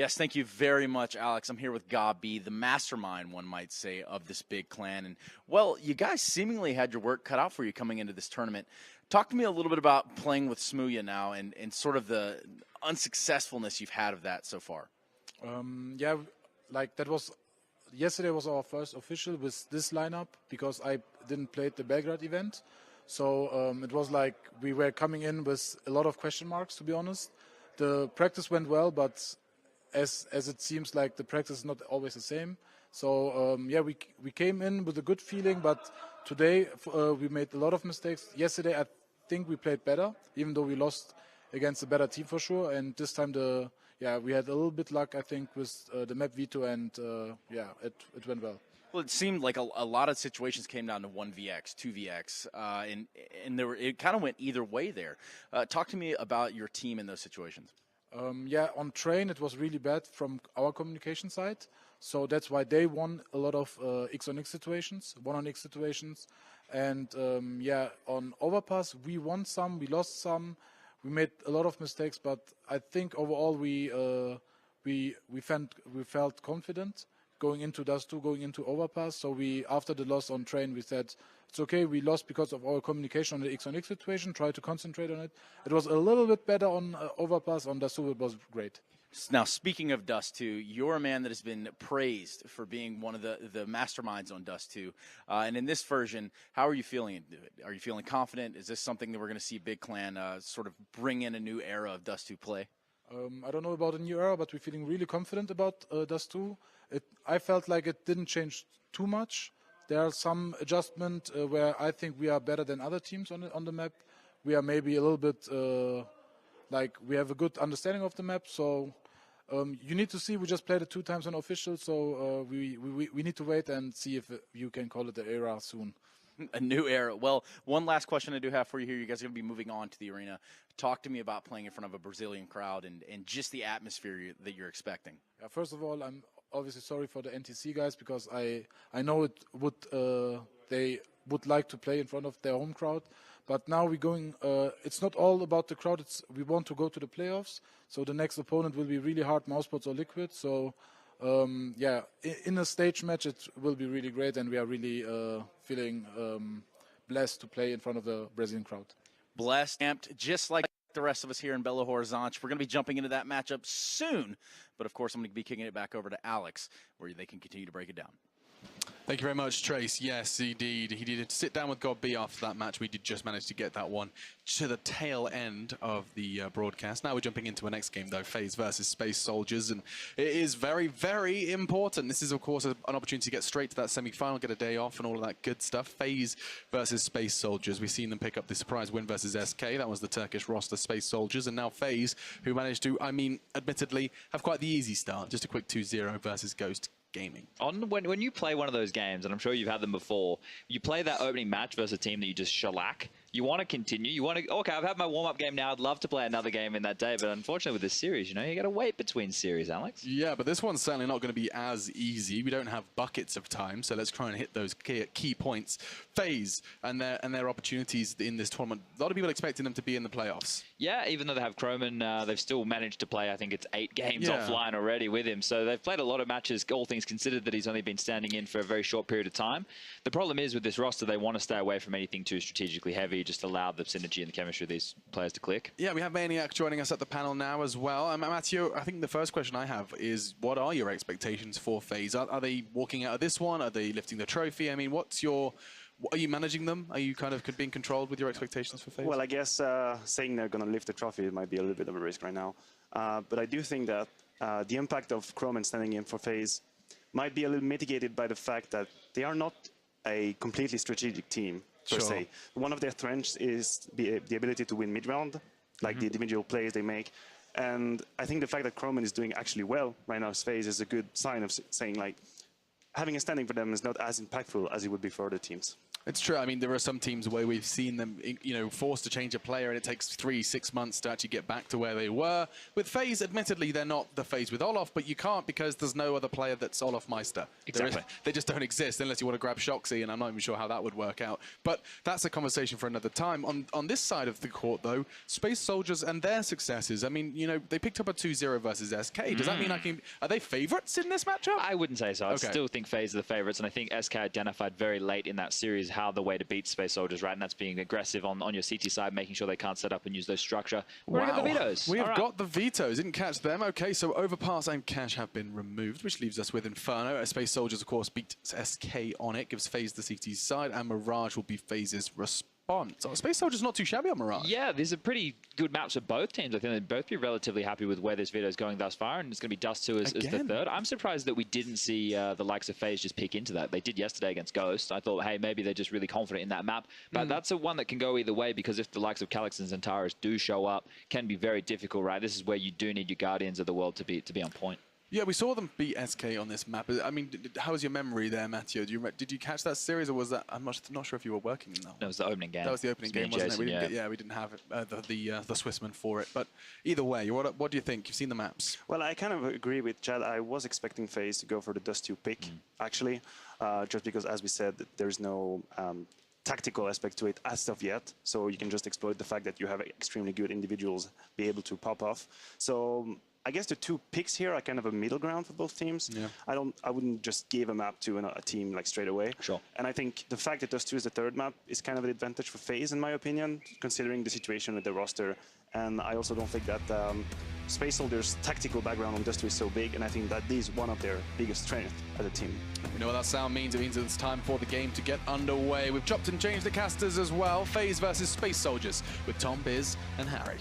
Yes, thank you very much, Alex. I'm here with Gabi, the mastermind, one might say, of this big clan. And, well, you guys seemingly had your work cut out for you coming into this tournament. Talk to me a little bit about playing with Smooya now and sort of the unsuccessfulness you've had of that so far. Yeah, like that was yesterday was our first official with this lineup because I didn't play the Belgrade event. So it was like we were coming in with a lot of question marks, to be honest. The practice went well, but as it seems like the practice is not always the same. So yeah, we came in with a good feeling, but today we made a lot of mistakes. Yesterday I think we played better, even though we lost against a better team for sure. And this time we had a little bit luck, I think, with the map veto, and yeah, it went well. Well, it seemed like a lot of situations came down to 1vx, 2vx, and it kind of went either way there. Talk to me about your team in those situations. Yeah, on train it was really bad from our communication side, so that's why they won a lot of X on X situations, 1-on-X situations, and yeah, on overpass we won some, we lost some, we made a lot of mistakes, but I think overall we felt confident going into Dust 2, going into overpass. So after the loss on train, we said it's okay. We lost because of our communication on the X on X situation. Try to concentrate on it. It was a little bit better on overpass. On Dust 2, it was great. Now, speaking of Dust 2, you're a man that has been praised for being one of the masterminds on Dust 2. And in this version, how are you feeling? Are you feeling confident? Is this something that we're going to see Big Clan sort of bring in a new era of Dust 2 play? I don't know about a new era, but we're feeling really confident about Dust 2. I felt like it didn't change too much. There are some adjustments where I think we are better than other teams on the map. We are maybe a little bit like we have a good understanding of the map. So you need to see. We just played it 2 times on official, so we need to wait and see if you can call it the era soon. A new era. Well, one last question I do have for you here. You guys are going to be moving on to the arena. Talk to me about playing in front of a Brazilian crowd and just the atmosphere that you're expecting. Yeah, first of all, I'm obviously sorry for the NTC guys because I know they would like to play in front of their home crowd, but now we're going. It's not all about the crowd. We want to go to the playoffs. So the next opponent will be really hard, Mousebots or Liquid. So. Yeah, in a stage match it will be really great, and we are really feeling blessed to play in front of the Brazilian crowd. Blessed, amped, just like the rest of us here in Belo Horizonte. We're going to be jumping into that matchup soon, but of course I'm going to be kicking it back over to Alex, where they can continue to break it down. Thank you very much, Trace. Yes, indeed. He did sit down with God B after that match. We did just manage to get that one to the tail end of the broadcast. Now we're jumping into our next game, though, FaZe versus Space Soldiers. And it is very, very important. This is, of course, an opportunity to get straight to that semi-final, get a day off and all of that good stuff. FaZe versus Space Soldiers. We've seen them pick up the surprise win versus SK. That was the Turkish roster, Space Soldiers. And now FaZe, who managed to, I mean, admittedly, have quite the easy start. Just a quick 2-0 versus Ghost Gaming. When you play one of those games, and I'm sure you've had them before, you play that opening match versus a team that you just shellac. You want to continue. You want to, okay, I've had my warm-up game now. I'd love to play another game in that day, but unfortunately with this series, you know, you got to wait between series, Alex. Yeah, but this one's certainly not going to be as easy. We don't have buckets of time, so let's try and hit those key points. FaZe and their opportunities in this tournament. A lot of people expecting them to be in the playoffs. Yeah, even though they have Croman, they've still managed to play, I think it's 8 games offline already with him. So they've played a lot of matches, all things considered, that he's only been standing in for a very short period of time. The problem is with this roster, they want to stay away from anything too strategically heavy, just allow the synergy and the chemistry of these players to click. Yeah, we have Maniac joining us at the panel now as well. Mathieu, I think the first question I have is, what are your expectations for FaZe? Are they walking out of this one? Are they lifting the trophy? I mean, are you managing them? Are you kind of being controlled with your expectations for FaZe? Well, I guess saying they're going to lift the trophy might be a little bit of a risk right now. But I do think that the impact of Croman standing in for FaZe might be a little mitigated by the fact that they are not a completely strategic team, per se. One of their strengths is the ability to win mid-round, like the individual plays they make. And I think the fact that Croman is doing actually well right now as FaZe is a good sign of saying, like, having a standing for them is not as impactful as it would be for other teams. It's true. I mean, there are some teams where we've seen them, you know, forced to change a player, and it takes 3-6 months to actually get back to where they were. With FaZe, admittedly, they're not the FaZe with Olaf, but you can't because there's no other player that's Olaf Meister. Exactly. They just don't exist unless you want to grab Shoxy, and I'm not even sure how that would work out. But that's a conversation for another time. On this side of the court, though, Space Soldiers and their successes. I mean, you know, they picked up a 2-0 versus SK. Does that mean are they favorites in this matchup? I wouldn't say so. I still think FaZe are the favorites, and I think SK identified very late in that series how the way to beat Space Soldiers, right? And that's being aggressive on your CT side, making sure they can't set up and use those structure. We've got the vetoes. We have got the vetoes. Didn't catch them. Okay, so Overpass and Cash have been removed, which leaves us with Inferno. Space Soldiers, of course, beat SK on it, gives FaZe the CT side, and Mirage will be FaZe's response. So Space Soldiers not too shabby on Mirage. Yeah, these are pretty good maps for both teams. I think they'd both be relatively happy with where this veto is going thus far, and it's going to be Dust 2 as the third. I'm surprised that we didn't see the likes of FaZe just peek into that. They did yesterday against Ghost. I thought, hey, maybe they're just really confident in that map. But that's a one that can go either way, because if the likes of Calyx and Zentaris do show up, can be very difficult, right? This is where you do need your Guardians of the world to be on point. Yeah, we saw them beat SK on this map. I mean, how was your memory there, Mathieu? Did you catch that series, or was that? I'm not sure if you were working in that one. That was the opening game. That was the opening game, wasn't it? We didn't have the Swissman for it. But either way, what do you think? You've seen the maps. Well, I kind of agree with Chad. I was expecting FaZe to go for the Dust 2 pick, actually, just because, as we said, there's no tactical aspect to it as of yet. So you can just exploit the fact that you have extremely good individuals be able to pop off. So I guess the two picks here are kind of a middle ground for both teams. Yeah. I wouldn't just give a map to a team like straight away. Sure. And I think the fact that Dust 2 is the third map is kind of an advantage for FaZe, in my opinion, considering the situation with the roster. And I also don't think that Space Soldiers' tactical background on Dust 2 is so big, and I think that is one of their biggest strengths as a team. We know what that sound means. It means that it's time for the game to get underway. We've chopped and changed the casters as well. FaZe versus Space Soldiers with Tom, Biz, and Harry.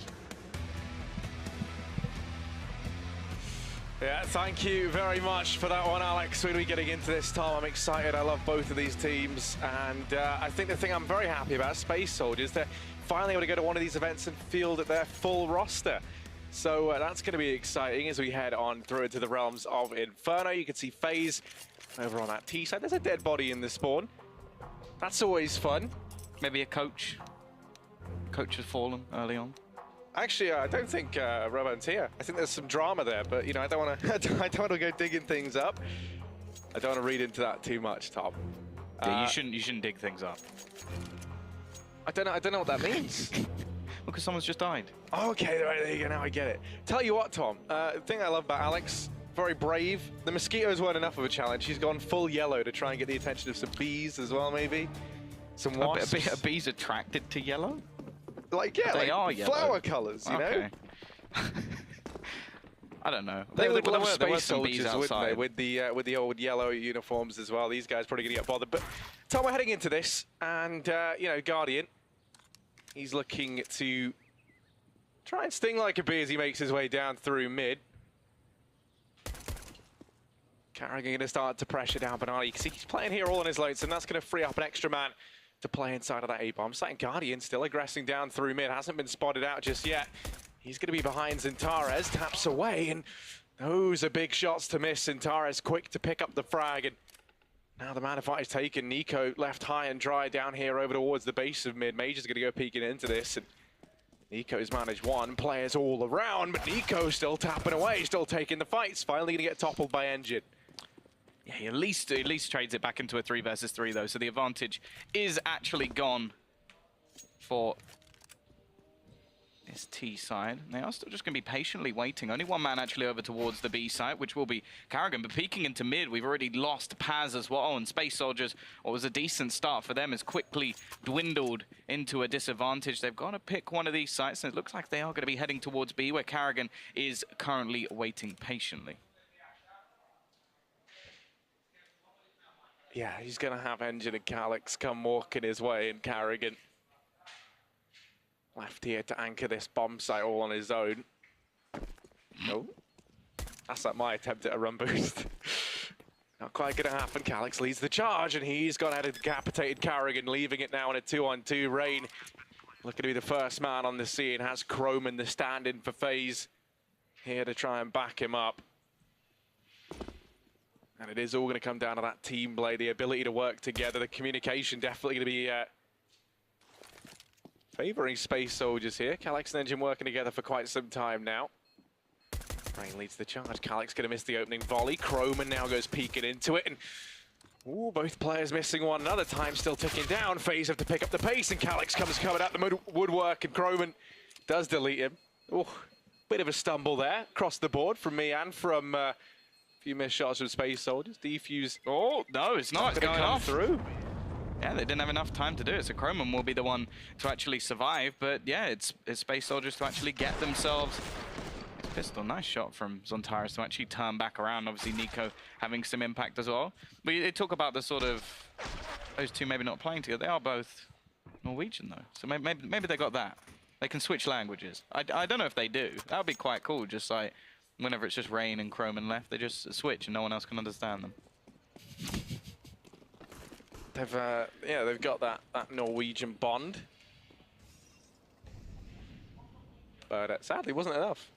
Yeah, thank you very much for that one, Alex. We're getting into this, Tom. I'm excited. I love both of these teams. And I think the thing I'm very happy about, Space Soldiers, they're finally able to go to one of these events and field their full roster. So that's going to be exciting as we head on through into the realms of Inferno. You can see FaZe over on that T side. There's a dead body in the spawn. That's always fun. Maybe a coach. Coach has fallen early on. Actually, I don't think Robon's here. I think there's some drama there, but you know, I don't want to. I don't want to go digging things up. I don't want to read into that too much, Tom. Yeah, you shouldn't dig things up. I don't know what that means. Because someone's just died. Okay, right, there you go. Now I get it. Tell you what, Tom. The thing I love about Alex, very brave. The mosquitoes weren't enough of a challenge. He's gone full yellow to try and get the attention of some bees as well, maybe. Some wasps. Are bees attracted to yellow? Like, yeah, they are flower yellow. colours, you know? I don't know. They would love there were Space some bees Soldiers, wouldn't they, outside. with the old yellow uniforms as well. These guys probably going to get bothered. But Tom, we're heading into this, and you know, Guardian, he's looking to try and sting like a bee as he makes his way down through mid. Carrigan going to start to pressure down Banana. You can see he's playing here all on his lonesome. That's going to free up an extra man to play inside of that A-bomb. Second Guardian still aggressing down through mid. Hasn't been spotted out just yet. He's going to be behind Zentares. Taps away, and those are big shots to miss. Zentares quick to pick up the frag, and now the man fight is taken. Nico left high and dry down here over towards the base of mid. Major's going to go peeking into this, and Nico's managed one. Players all around, but Nico's still tapping away, still taking the fights. Finally going to get toppled by Engine. Yeah, he at least trades it back into a 3 versus 3 though, so the advantage is actually gone for this T side. They are still just going to be patiently waiting. Only one man actually over towards the B side, which will be Carrigan. But peeking into mid, we've already lost Paz as well, and Space Soldiers, what was a decent start for them, has quickly dwindled into a disadvantage. They've got to pick one of these sites, and it looks like they are going to be heading towards B, where Carrigan is currently waiting patiently. Yeah, he's going to have Engine and Calyx come walking his way, and Carrigan left here to anchor this bomb site all on his own. No. That's like my attempt at a run boost. Not quite going to happen. Calyx leads the charge, and he's gone ahead and decapitated Carrigan, leaving it now in a 2-on-2. Rain looking to be the first man on the scene. Has Croman, the stand-in for FaZe, here to try and back him up. And it is all going to come down to that team play, the ability to work together, the communication definitely going to be favouring Space Soldiers here. Calyx and Engine working together for quite some time now. Rain leads the charge. Calyx going to miss the opening volley. Croman now goes peeking into it. And ooh, both players missing one another. Time still ticking down. FaZe have to pick up the pace. And Calyx comes covered out the woodwork. And Croman does delete him. Ooh, bit of a stumble there across the board from me and from a few missed shots from Space Soldiers. Defuse. Oh, no, it's not. It's going off. Through. Yeah, they didn't have enough time to do it, so Croman will be the one to actually survive. But yeah, it's Space Soldiers to actually get themselves pistol. Nice shot from Zontaris to actually turn back around. Obviously, Nico having some impact as well. But they talk about the sort of those two maybe not playing together. They are both Norwegian though, so maybe they got that. They can switch languages. I don't know if they do. That would be quite cool. Just like whenever it's just Rain and Croman left, they just switch and no one else can understand them. They've got that Norwegian bond, but sadly wasn't enough,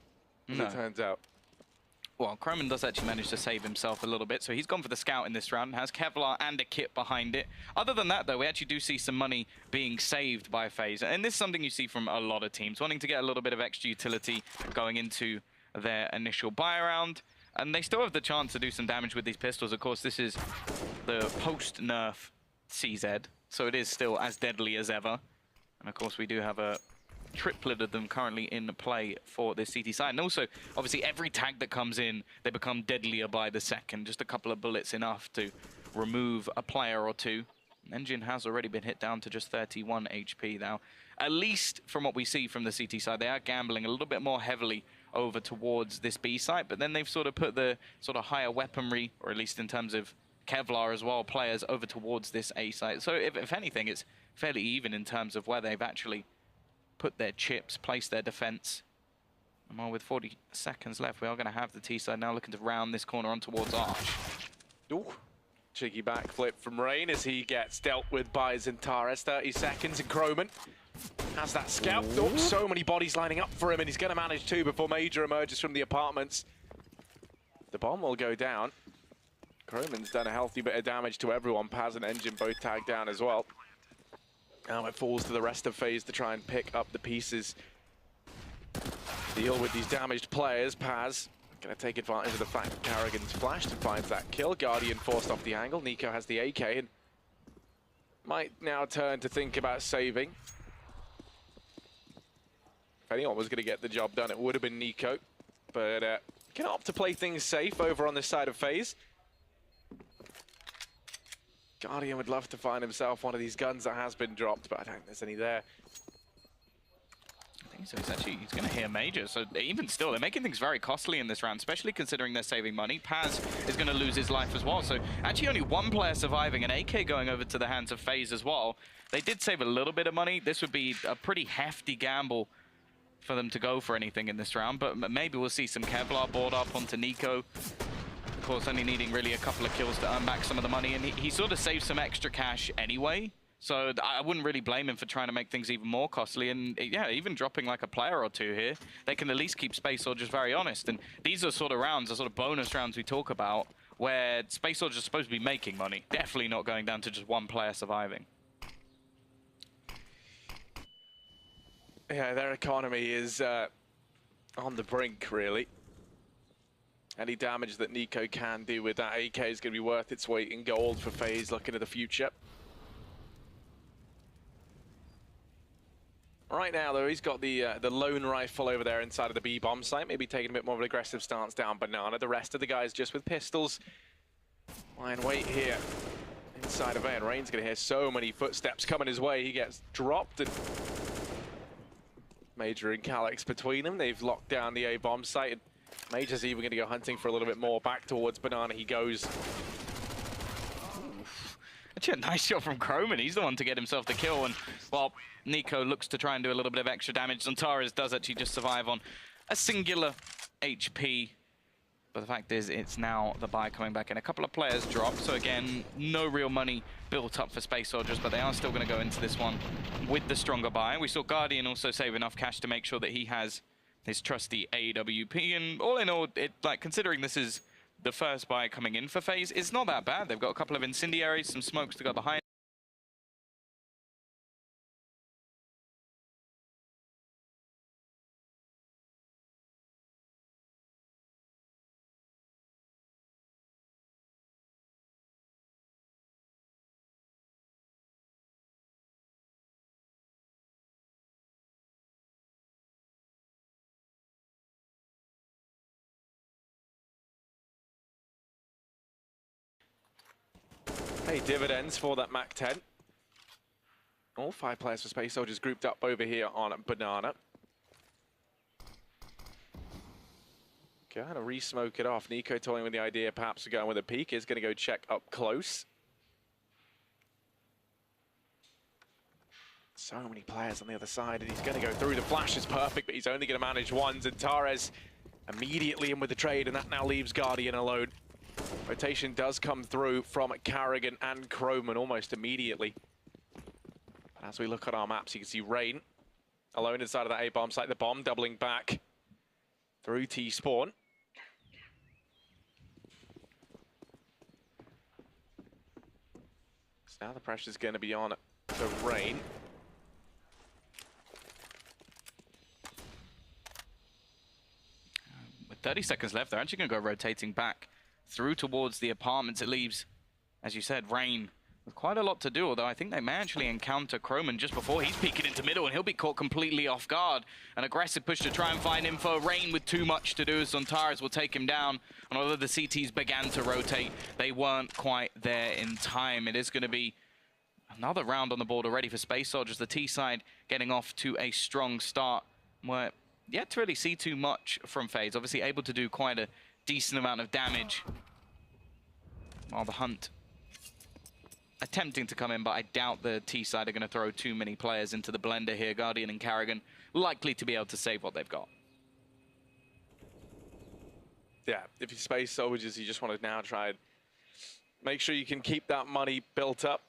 as it turns out. Well, Croman does actually manage to save himself a little bit, so he's gone for the scout in this round, has Kevlar and a kit behind it. Other than that, though, we actually do see some money being saved by FaZe, and this is something you see from a lot of teams, wanting to get a little bit of extra utility going into their initial buy round. And they still have the chance to do some damage with these pistols. Of course, this is the post-nerf CZ, so it is still as deadly as ever. And of course, we do have a triplet of them currently in play for this CT side. And also, obviously, every tag that comes in, they become deadlier by the second. Just a couple of bullets enough to remove a player or two. Engine has already been hit down to just 31 HP now. At least from what we see from the CT side, they are gambling a little bit more heavily over towards this B site, but then they've sort of put the sort of higher weaponry, or at least in terms of Kevlar as well, players over towards this A site. So if anything, it's fairly even in terms of where they've actually put their chips, placed their defense. And well, with 40 seconds left, we are going to have the T side now looking to round this corner on towards Arch. Ooh. Cheeky backflip from Rain as he gets dealt with by Zontaris. 30 seconds, and Croman has that scout. Oh, so many bodies lining up for him, and he's going to manage two before Major emerges from the apartments. The bomb will go down. Croman's done a healthy bit of damage to everyone. Paz and Engine both tagged down as well. Now it falls to the rest of FaZe to try and pick up the pieces. Deal with these damaged players. Paz going to take advantage of the fact that Carrigan's flashed and finds that kill. Guardian forced off the angle. Nico has the AK and might now turn to think about saving. If anyone was going to get the job done, it would have been Nico. But can opt to play things safe over on this side of FaZe. Guardian would love to find himself one of these guns that has been dropped, but I don't think there's any there. So he's going to hear Major. So even still, they're making things very costly in this round, especially considering they're saving money. Paz is going to lose his life as well. So actually only one player surviving, an AK going over to the hands of FaZe as well. They did save a little bit of money. This would be a pretty hefty gamble for them to go for anything in this round, but maybe we'll see some Kevlar board up onto Nico. Of course, only needing really a couple of kills to earn back some of the money, and he sort of saved some extra cash anyway. So I wouldn't really blame him for trying to make things even more costly. And yeah, even dropping like a player or two here, they can at least keep Space Soldiers very honest. And these are sort of rounds, the sort of bonus rounds we talk about, where Space Soldiers are supposed to be making money. Definitely not going down to just one player surviving. Yeah, their economy is on the brink, really. Any damage that Nico can do with that AK is going to be worth its weight in gold for FaZe looking at the future. Right now, though, he's got the lone rifle over there inside of the B-bomb site, maybe taking a bit more of an aggressive stance down Banana. The rest of the guys just with pistols. Lie in wait here inside of A, and Rain's going to hear so many footsteps coming his way. He gets dropped, and Major and Calyx between them. They've locked down the A-bomb site, and Major's even going to go hunting for a little bit more. Back towards Banana he goes. Actually, a nice shot from Croman. He's the one to get himself the kill. And while Nico looks to try and do a little bit of extra damage, Zontaris does actually just survive on a singular HP. But the fact is, it's now the buy coming back in. A couple of players dropped. So again, no real money built up for Space Soldiers, but they are still going to go into this one with the stronger buy. We saw Guardian also save enough cash to make sure that he has his trusty AWP. And all in all, considering this is the first buy coming in for FaZe is not that bad. They've got a couple of incendiaries, some smokes to go behind. Hey, dividends for that MAC 10. All 5 players for Space Soldiers grouped up over here on Banana. Gonna re-smoke it off. Nico toying with the idea perhaps of going with a peek. Is gonna go check up close. So many players on the other side, and he's gonna go through. The flash is perfect, but he's only gonna manage ones, and Tares immediately in with the trade, and that now leaves Guardian alone. Rotation does come through from Carrigan and Croman almost immediately. But as we look at our maps, you can see Rain alone inside of that A-bomb site. The bomb doubling back through T-spawn. So now the pressure's going to be on the Rain. With 30 seconds left, they're actually going to go rotating back through towards the apartments. It leaves, as you said, Rain with quite a lot to do, although I think they may actually encounter Croman just before he's peeking into middle, and he'll be caught completely off guard. An aggressive push to try and find info. Rain with too much to do. Zontaras will take him down, and although the CTs began to rotate, they weren't quite there in time. It is going to be another round on the board already for Space Soldiers. The T side getting off to a strong start. We're yet to really see too much from FaZe. Obviously able to do quite a decent amount of damage while the Hunt attempting to come in, but I doubt the T side are going to throw too many players into the blender here. Guardian and Carrigan likely to be able to save what they've got. Yeah, if you're Space Soldiers, you just want to now try and make sure you can keep that money built up,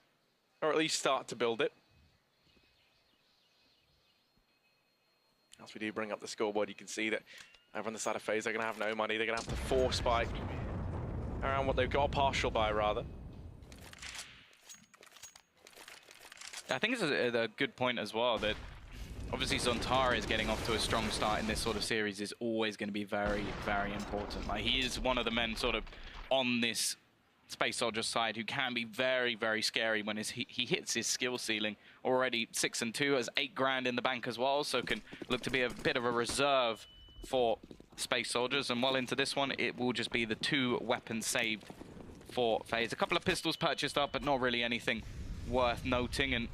or at least start to build it. As we do bring up the scoreboard, you can see that over on the side of FaZe, they're going to have no money. They're going to have to force buy around what they've got, partial buy rather. I think it's a good point as well that obviously Zontara is getting off to a strong start in this sort of series is always going to be very, very important. Like, he is one of the men sort of on this Space Soldier side who can be very, very scary when he hits his skill ceiling. Already 6-2, has 8 grand in the bank as well, so can look to be a bit of a reserve for Space Soldiers. And well into this one, it will just be the 2 weapons saved for FaZe. A couple of pistols purchased up, but not really anything worth noting. And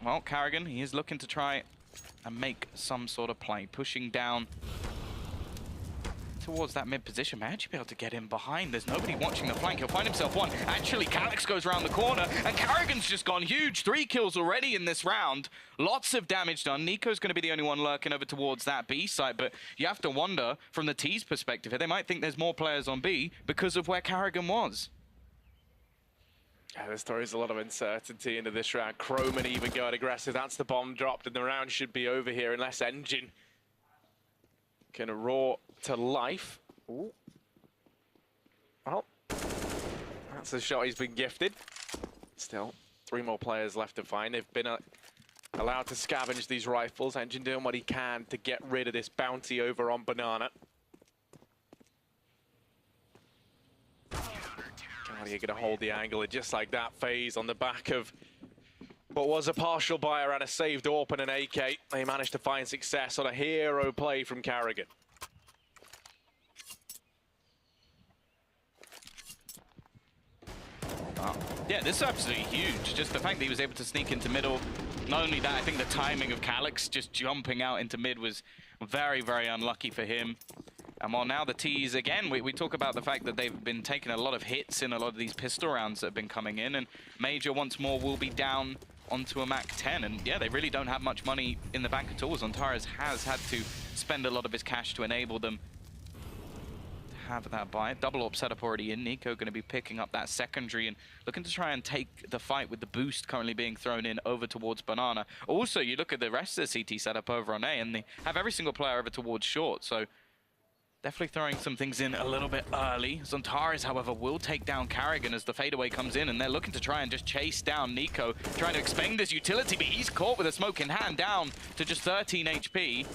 well, Carrigan, he is looking to try and make some sort of play, pushing down towards that mid position. May actually be able to get him behind. There's nobody watching the flank. He'll find himself one. Actually, Calyx goes around the corner, and Carrigan's just gone huge. 3 kills already in this round. Lots of damage done. Nico's going to be the only one lurking over towards that B site, but you have to wonder, from the T's perspective here, they might think there's more players on B because of where Carrigan was. Yeah, there's always a lot of uncertainty into this round. Croman even going aggressive. That's the bomb dropped, and the round should be over here unless Engine can roar to life. Ooh. Well, that's a shot he's been gifted. Still, 3 more players left to find. They've been allowed to scavenge these rifles. Engine doing what he can to get rid of this bounty over on Banana. You're going to hold the angle, and just like that, FaZe on the back of what was a partial buyer and a saved AWP and an AK. They managed to find success on a hero play from Carrigan. Wow. Yeah, this is absolutely huge. Just the fact that he was able to sneak into middle. Not only that, I think the timing of Calyx just jumping out into mid was very, very unlucky for him. And while now the T's, again, we talk about the fact that they've been taking a lot of hits in a lot of these pistol rounds that have been coming in, and Major once more will be down onto a MAC 10. And yeah, they really don't have much money in the bank at all. Zontaras has had to spend a lot of his cash to enable them to have that buy. Double AWP setup already in. Nico going to be picking up that secondary and looking to try and take the fight with the boost currently being thrown in over towards Banana. Also, you look at the rest of the CT setup over on A, and they have every single player over towards short, so Definitely throwing some things in a little bit early. Zontaris, however, will take down Carrigan as the fadeaway comes in, and they're looking to try and just chase down Nico, trying to expend his utility, but he's caught with a smoke in hand, down to just 13 HP.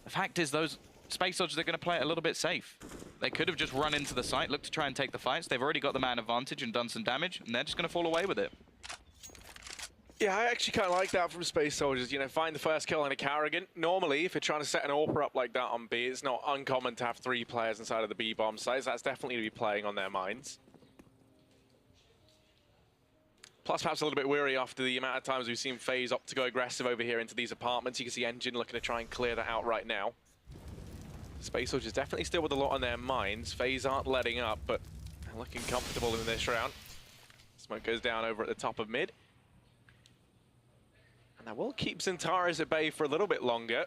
The fact is, those Space Soldiers are going to play it a little bit safe. They could have just run into the site, looked to try and take the fights. They've already got the man advantage and done some damage, and they're just going to fall away with it. Yeah, I actually kind of like that from Space Soldiers. You know, find the first kill on a Carrigan. Normally, if you're trying to set an AWPer up like that on B, it's not uncommon to have 3 players inside of the B-bomb sites. That's definitely to be playing on their minds. Plus, perhaps a little bit weary after the amount of times we've seen FaZe opt to go aggressive over here into these apartments. You can see Engine looking to try and clear that out right now. Space Soldiers definitely still with a lot on their minds. FaZe aren't letting up, but they're looking comfortable in this round. Smoke goes down over at the top of mid. And that will keep Zontaris at bay for a little bit longer.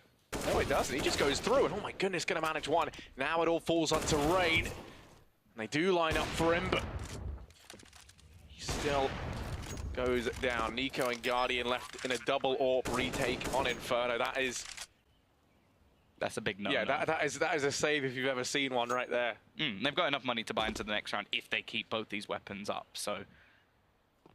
No, it doesn't. He just goes through, and oh my goodness, going to manage one. Now it all falls onto Rain. And they do line up for him, but he still goes down. Nico and Guardian left in a double AWP retake on Inferno. That's a big no. Yeah, that is a save if you've ever seen one right there. They've got enough money to buy into the next round if they keep both these weapons up, so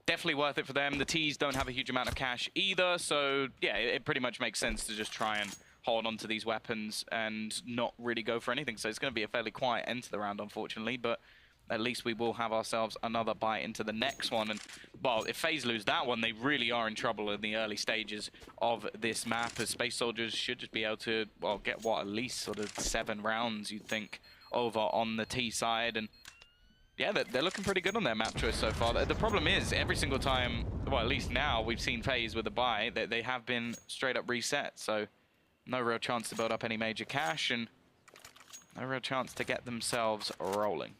definitely worth it for them. The T's don't have a huge amount of cash either, so yeah, it pretty much makes sense to just try and hold on to these weapons and not really go for anything. So it's going to be a fairly quiet end to the round, unfortunately, but at least we will have ourselves another bite into the next one. And, well, if FaZe lose that one, they really are in trouble in the early stages of this map, as Space Soldiers should just be able to, well, get, what, at least sort of 7 rounds, you'd think, over on the T side. And yeah, they're looking pretty good on their map choice so far. The problem is, every single time, well, at least now, we've seen FaZe with a buy, that they have been straight up reset. So no real chance to build up any major cash, and no real chance to get themselves rolling.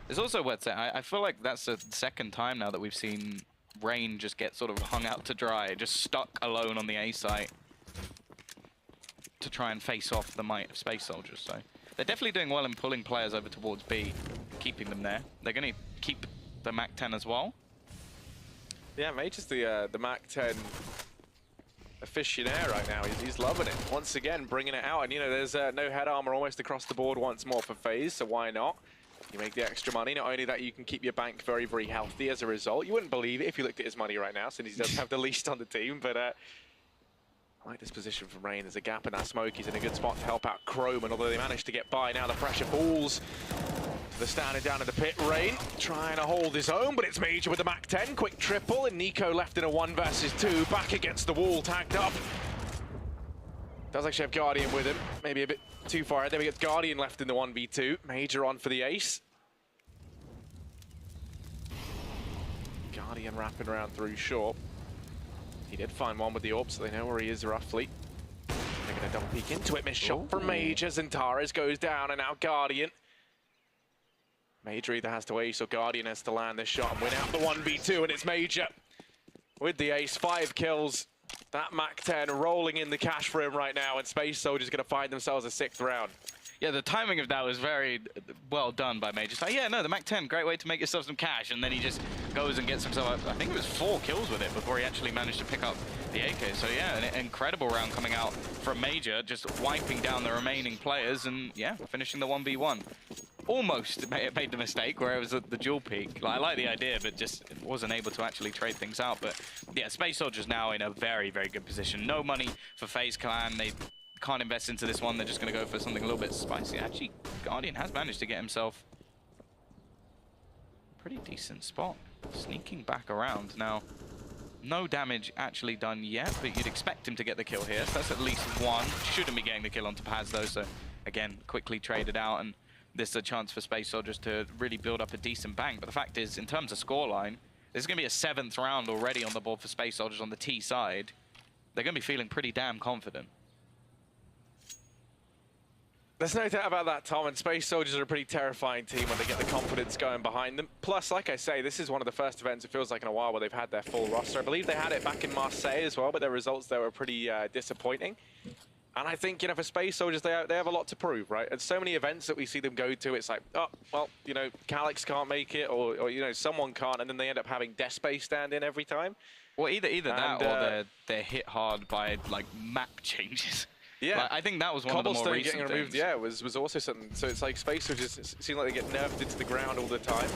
There's also worth saying, I feel like that's the second time now that we've seen Rain just get sort of hung out to dry, just stuck alone on the A site to try and face off the might of Space Soldiers. So they're definitely doing well in pulling players over towards B, keeping them there. They're going to keep the MAC-10 as well. Yeah, Mage is the MAC-10 aficionado right now. He's loving it. Once again, bringing it out. And, you know, there's no head armor almost across the board once more for FaZe, so why not? You make the extra money. Not only that, you can keep your bank very, very healthy as a result. You wouldn't believe it if you looked at his money right now, since he does have the least on the team. But I like this position from Rain. There's a gap in that smoke. He's in a good spot to help out Chrome. And although they managed to get by, now the pressure falls to the standing down in the pit. Rain trying to hold his own, but it's Major with the MAC-10. Quick triple, and Nico left in a 1 versus 2. Back against the wall, tagged up. Does actually have Guardian with him. Maybe a bit too far ahead. Then we get Guardian left in the 1v2. Major on for the ace. Guardian wrapping around through short. He did find one with the AWP, so they know where he is roughly. They're going to double peek into it. Missed shot from Major. Zontaris goes down, and now Guardian. Major either has to ace or Guardian has to land this shot and win out the 1v2, and it's Major with the ace. 5 kills. That MAC-10 rolling in the cash for him right now, and Space Soldiers going to find themselves a 6th round. Yeah, the timing of that was very well done by Major. So yeah, no, the MAC-10, great way to make yourself some cash, and then he just goes and gets himself, I think it was 4 kills with it before he actually managed to pick up the AK. So yeah, an incredible round coming out from Major, just wiping down the remaining players and yeah, finishing the 1v1. Almost made the mistake where it was at the dual peak. I like the idea, but just wasn't able to actually trade things out. But yeah, Space Soldiers now in a very, very good position. No money for FaZe Clan. They can't invest into this one. They're just going to go for something a little bit spicy. Actually, Guardian has managed to get himself a pretty decent spot. Sneaking back around. Now, no damage actually done yet, but you'd expect him to get the kill here. So that's at least 1. Shouldn't be getting the kill onto Paz, though. So again, quickly traded out, and this is a chance for Space Soldiers to really build up a decent bank. But the fact is, in terms of scoreline, there's going to be a 7th round already on the board for Space Soldiers on the T side. They're going to be feeling pretty damn confident. There's no doubt about that, Tom, and Space Soldiers are a pretty terrifying team when they get the confidence going behind them. Plus, like I say, this is one of the first events, it feels like, in a while where they've had their full roster. I believe they had it back in Marseille as well, but their results there were pretty disappointing. And I think, you know, for Space Soldiers, they have a lot to prove, right? And so many events that we see them go to, it's like, oh, well, you know, Calix can't make it, or you know, someone can't, and then they end up having Death Space stand in every time. Well, either that or they're hit hard by, like, map changes. Yeah. Like, I think that was one of the more recent getting removed, things. yeah, was also something. So it's like Space Soldiers seem like they get nerfed into the ground all the time.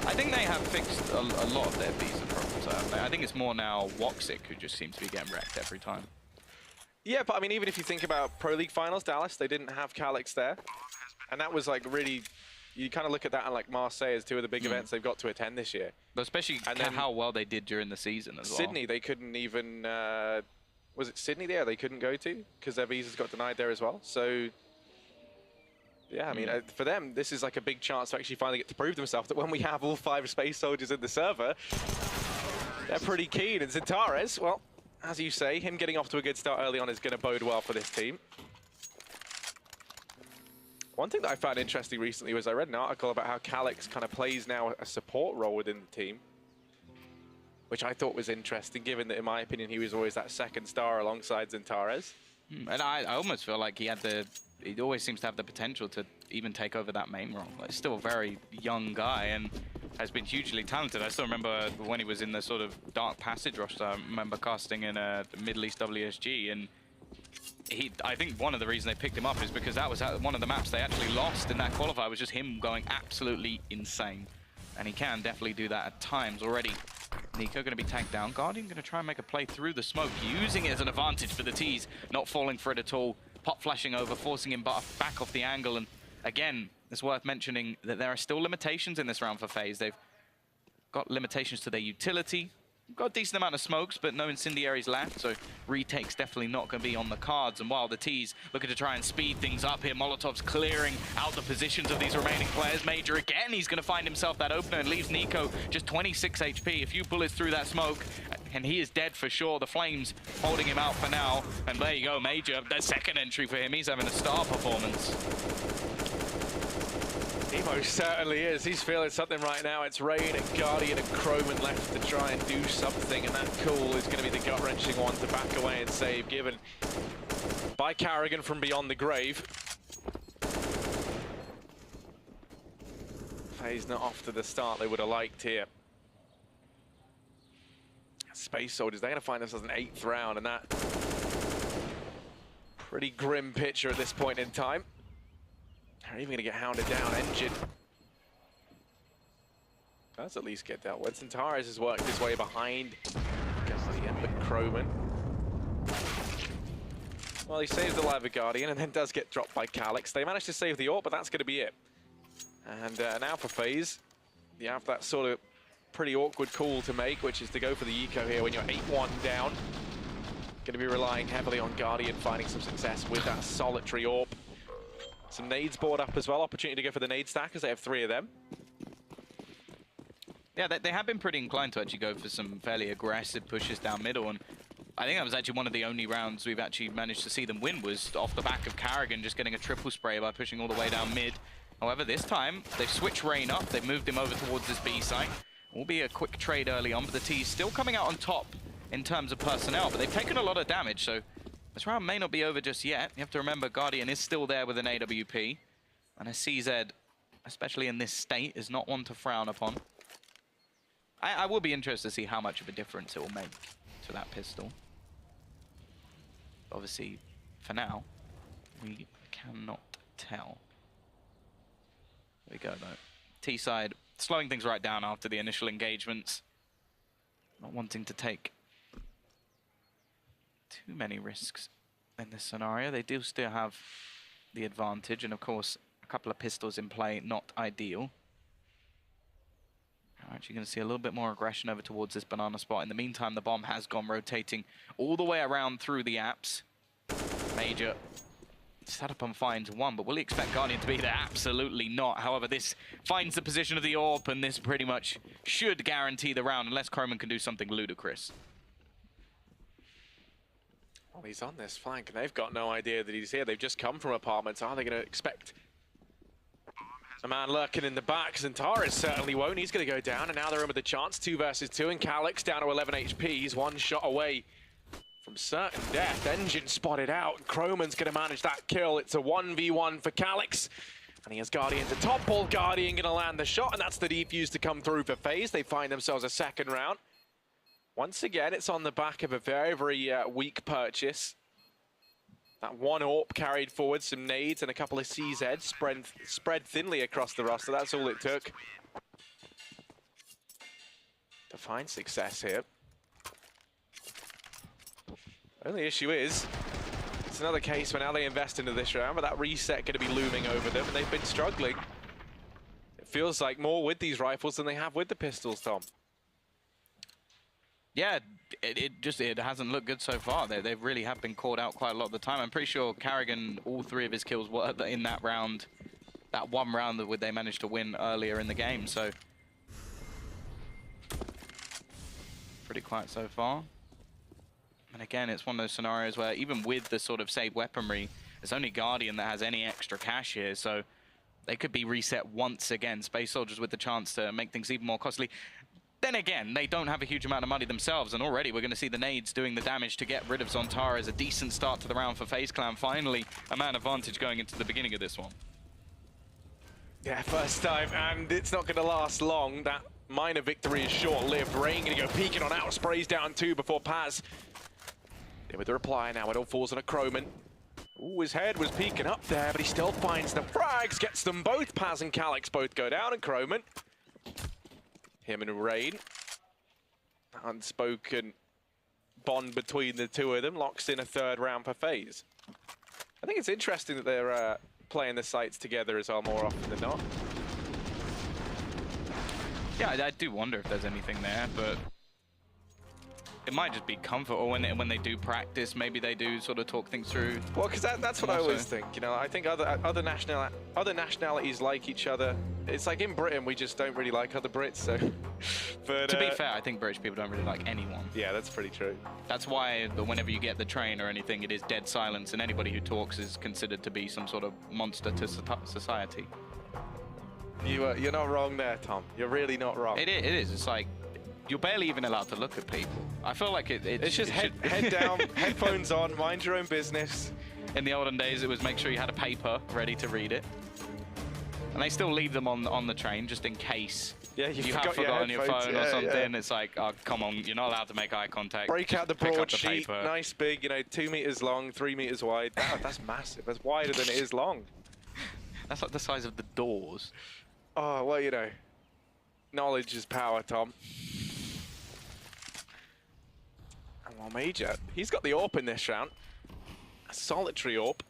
I think they have fixed a lot of their visa problems. I think it's more now Woxic who just seems to be getting wrecked every time. Yeah, but I mean, even if you think about Pro League Finals, Dallas, they didn't have Calix there. And that was like really, you kind of look at that and like Marseille as two of the big events they've got to attend this year. But especially how well they did during the season as well. Sydney, they couldn't even, was it Sydney there they couldn't go to because their visas got denied there as well. So, yeah, I mean, for them, this is like a big chance to actually finally get to prove themselves that when we have all 5 Space Soldiers in the server, they're pretty keen. And Zentares, well, as you say, him getting off to a good start early on is going to bode well for this team. One thing that I found interesting recently was I read an article about how Calix kind of plays now a support role within the team, which I thought was interesting, given that, in my opinion, he was always that second star alongside Zentares. And I almost feel like he always seems to have the potential to even take over that main role. Like, still a very young guy and has been hugely talented. I still remember when he was in the sort of Dark Passage roster. I remember casting in the Middle East WSG, and I think one of the reasons they picked him up is because that was one of the maps they actually lost in that qualifier, was just him going absolutely insane. And he can definitely do that at times already. Nico going to be tanked down. Guardian going to try and make a play through the smoke, using it as an advantage for the T's, not falling for it at all. Pop flashing over, forcing him back off the angle. And again, it's worth mentioning that there are still limitations in this round for FaZe. They've got limitations to their utility. Got a decent amount of smokes, but no incendiaries left, so retake's definitely not going to be on the cards. And while the T's looking to try and speed things up here, Molotov's clearing out the positions of these remaining players. Major again, he's going to find himself that opener and leaves Nico just 26 HP. A few bullets through that smoke, and he is dead for sure. The Flames holding him out for now. And there you go, Major, the second entry for him. He's having a star performance. He most certainly is. He's feeling something right now. It's Rain and Guardian and Croman left to try and do something, and that call is going to be the gut-wrenching one to back away and save, given by Carrigan from beyond the grave. FaZe not off to the start they would have liked here. Space Soldiers, they're going to find themselves an 8th round, and that pretty grim picture at this point in time. They're even going to get hounded down. Engine does at least get dealt with. Zentares has worked his way behind Guardian, but Croman, well, he saves the live of Guardian and then does get dropped by Calix. They managed to save the AWP, but that's going to be it. And now for FaZe, you have that sort of pretty awkward call to make, which is to go for the eco here when you're 8-1 down. Going to be relying heavily on Guardian finding some success with that solitary AWP. Some nades board up as well. Opportunity to go for the nade stack as they have 3 of them. Yeah, they have been pretty inclined to actually go for some fairly aggressive pushes down middle. And I think that was actually one of the only rounds we've actually managed to see them win, was off the back of Carrigan just getting a triple spray by pushing all the way down mid. However, this time they've switched Rain up. They've moved him over towards this B site. Will be a quick trade early on, but the T's still coming out on top in terms of personnel. But they've taken a lot of damage, so this round may not be over just yet. You have to remember Guardian is still there with an AWP. And a CZ, especially in this state, is not one to frown upon. I will be interested to see how much of a difference it will make to that pistol. Obviously, for now, we cannot tell. There we go, though. T-side slowing things right down after the initial engagements. Not wanting to take too many risks in this scenario. They do still have the advantage, and of course a couple of pistols in play, not ideal. We're actually going to see a little bit more aggression over towards this banana spot. In the meantime, the bomb has gone rotating all the way around through the apps. Major set up and finds one, but will he expect Guardian to be there? Absolutely not. However, this finds the position of the AWP, and this pretty much should guarantee the round, unless Croman can do something ludicrous. Well, he's on this flank, and they've got no idea that he's here. They've just come from apartments. Are they going to expect a man lurking in the back? Zentares certainly won't. He's going to go down, and now they're in with a chance. 2 versus 2, and Calix down to 11 HP. He's 1 shot away from certain death. Engine spotted out. Croman's going to manage that kill. It's a 1v1 for Calix. And he has Guardian to topple. Guardian going to land the shot, and that's the defuse to come through for FaZe. They find themselves a second round. Once again, it's on the back of a very, very weak purchase. That one AWP carried forward, some nades and a couple of CZs spread thinly across the roster. That's all it took to find success here. Only issue is, it's another case where now they invest into this round, but that reset going to be looming over them, and they've been struggling. It feels like more with these rifles than they have with the pistols, Tom. Yeah, it hasn't looked good so far. They really have been caught out quite a lot of the time. I'm pretty sure Carrigan, all 3 of his kills were in that round, that one round that they managed to win earlier in the game. So pretty quiet so far. And again, it's one of those scenarios where even with the sort of saved weaponry, it's only Guardian that has any extra cash here. So they could be reset once again. Space Soldiers with the chance to make things even more costly. Then again, they don't have a huge amount of money themselves, and already we're going to see the nades doing the damage to get rid of Zontara. As a decent start to the round for FaZe Clan. Finally, a man advantage going into the beginning of this one. Yeah, first time, and it's not going to last long. That minor victory is short-lived. Rain going to go peeking on out, sprays down 2 before Paz. Yeah, with the reply now, it all falls on a Croman. Ooh, his head was peeking up there, but he still finds the frags, gets them both. Paz and Calix both go down, and Croman. Him and Rain. Unspoken bond between the 2 of them locks in a 3rd round for FaZe. I think it's interesting that they're playing the sites together as well more often than not. Yeah, I do wonder if there's anything there, but it might just be comfort, or when they do practice, maybe they do sort of talk things through. Well, because that's what I always think. You know, I think other nationalities like each other. It's like in Britain, we just don't really like other Brits. So, but to be fair, I think British people don't really like anyone. Yeah, that's pretty true. That's why whenever you get the train or anything, it is dead silence, and anybody who talks is considered to be some sort of monster to society. You're not wrong there, Tom. You're really not wrong. It is. It's like, you're barely even allowed to look at people. I feel like it's just head down, headphones on, mind your own business. In the olden days, it was make sure you had a paper ready to read it. And they still leave them on the train just in case you have forgotten your phone or something. It's like, oh, come on, you're not allowed to make eye contact. Break out the broadsheet, nice big, 2 meters long, 3 meters wide. That's massive. That's wider than it is long. That's like the size of the doors. Oh, well, knowledge is power, Tom. And well, Major, he's got the AWP in this round. A solitary AWP.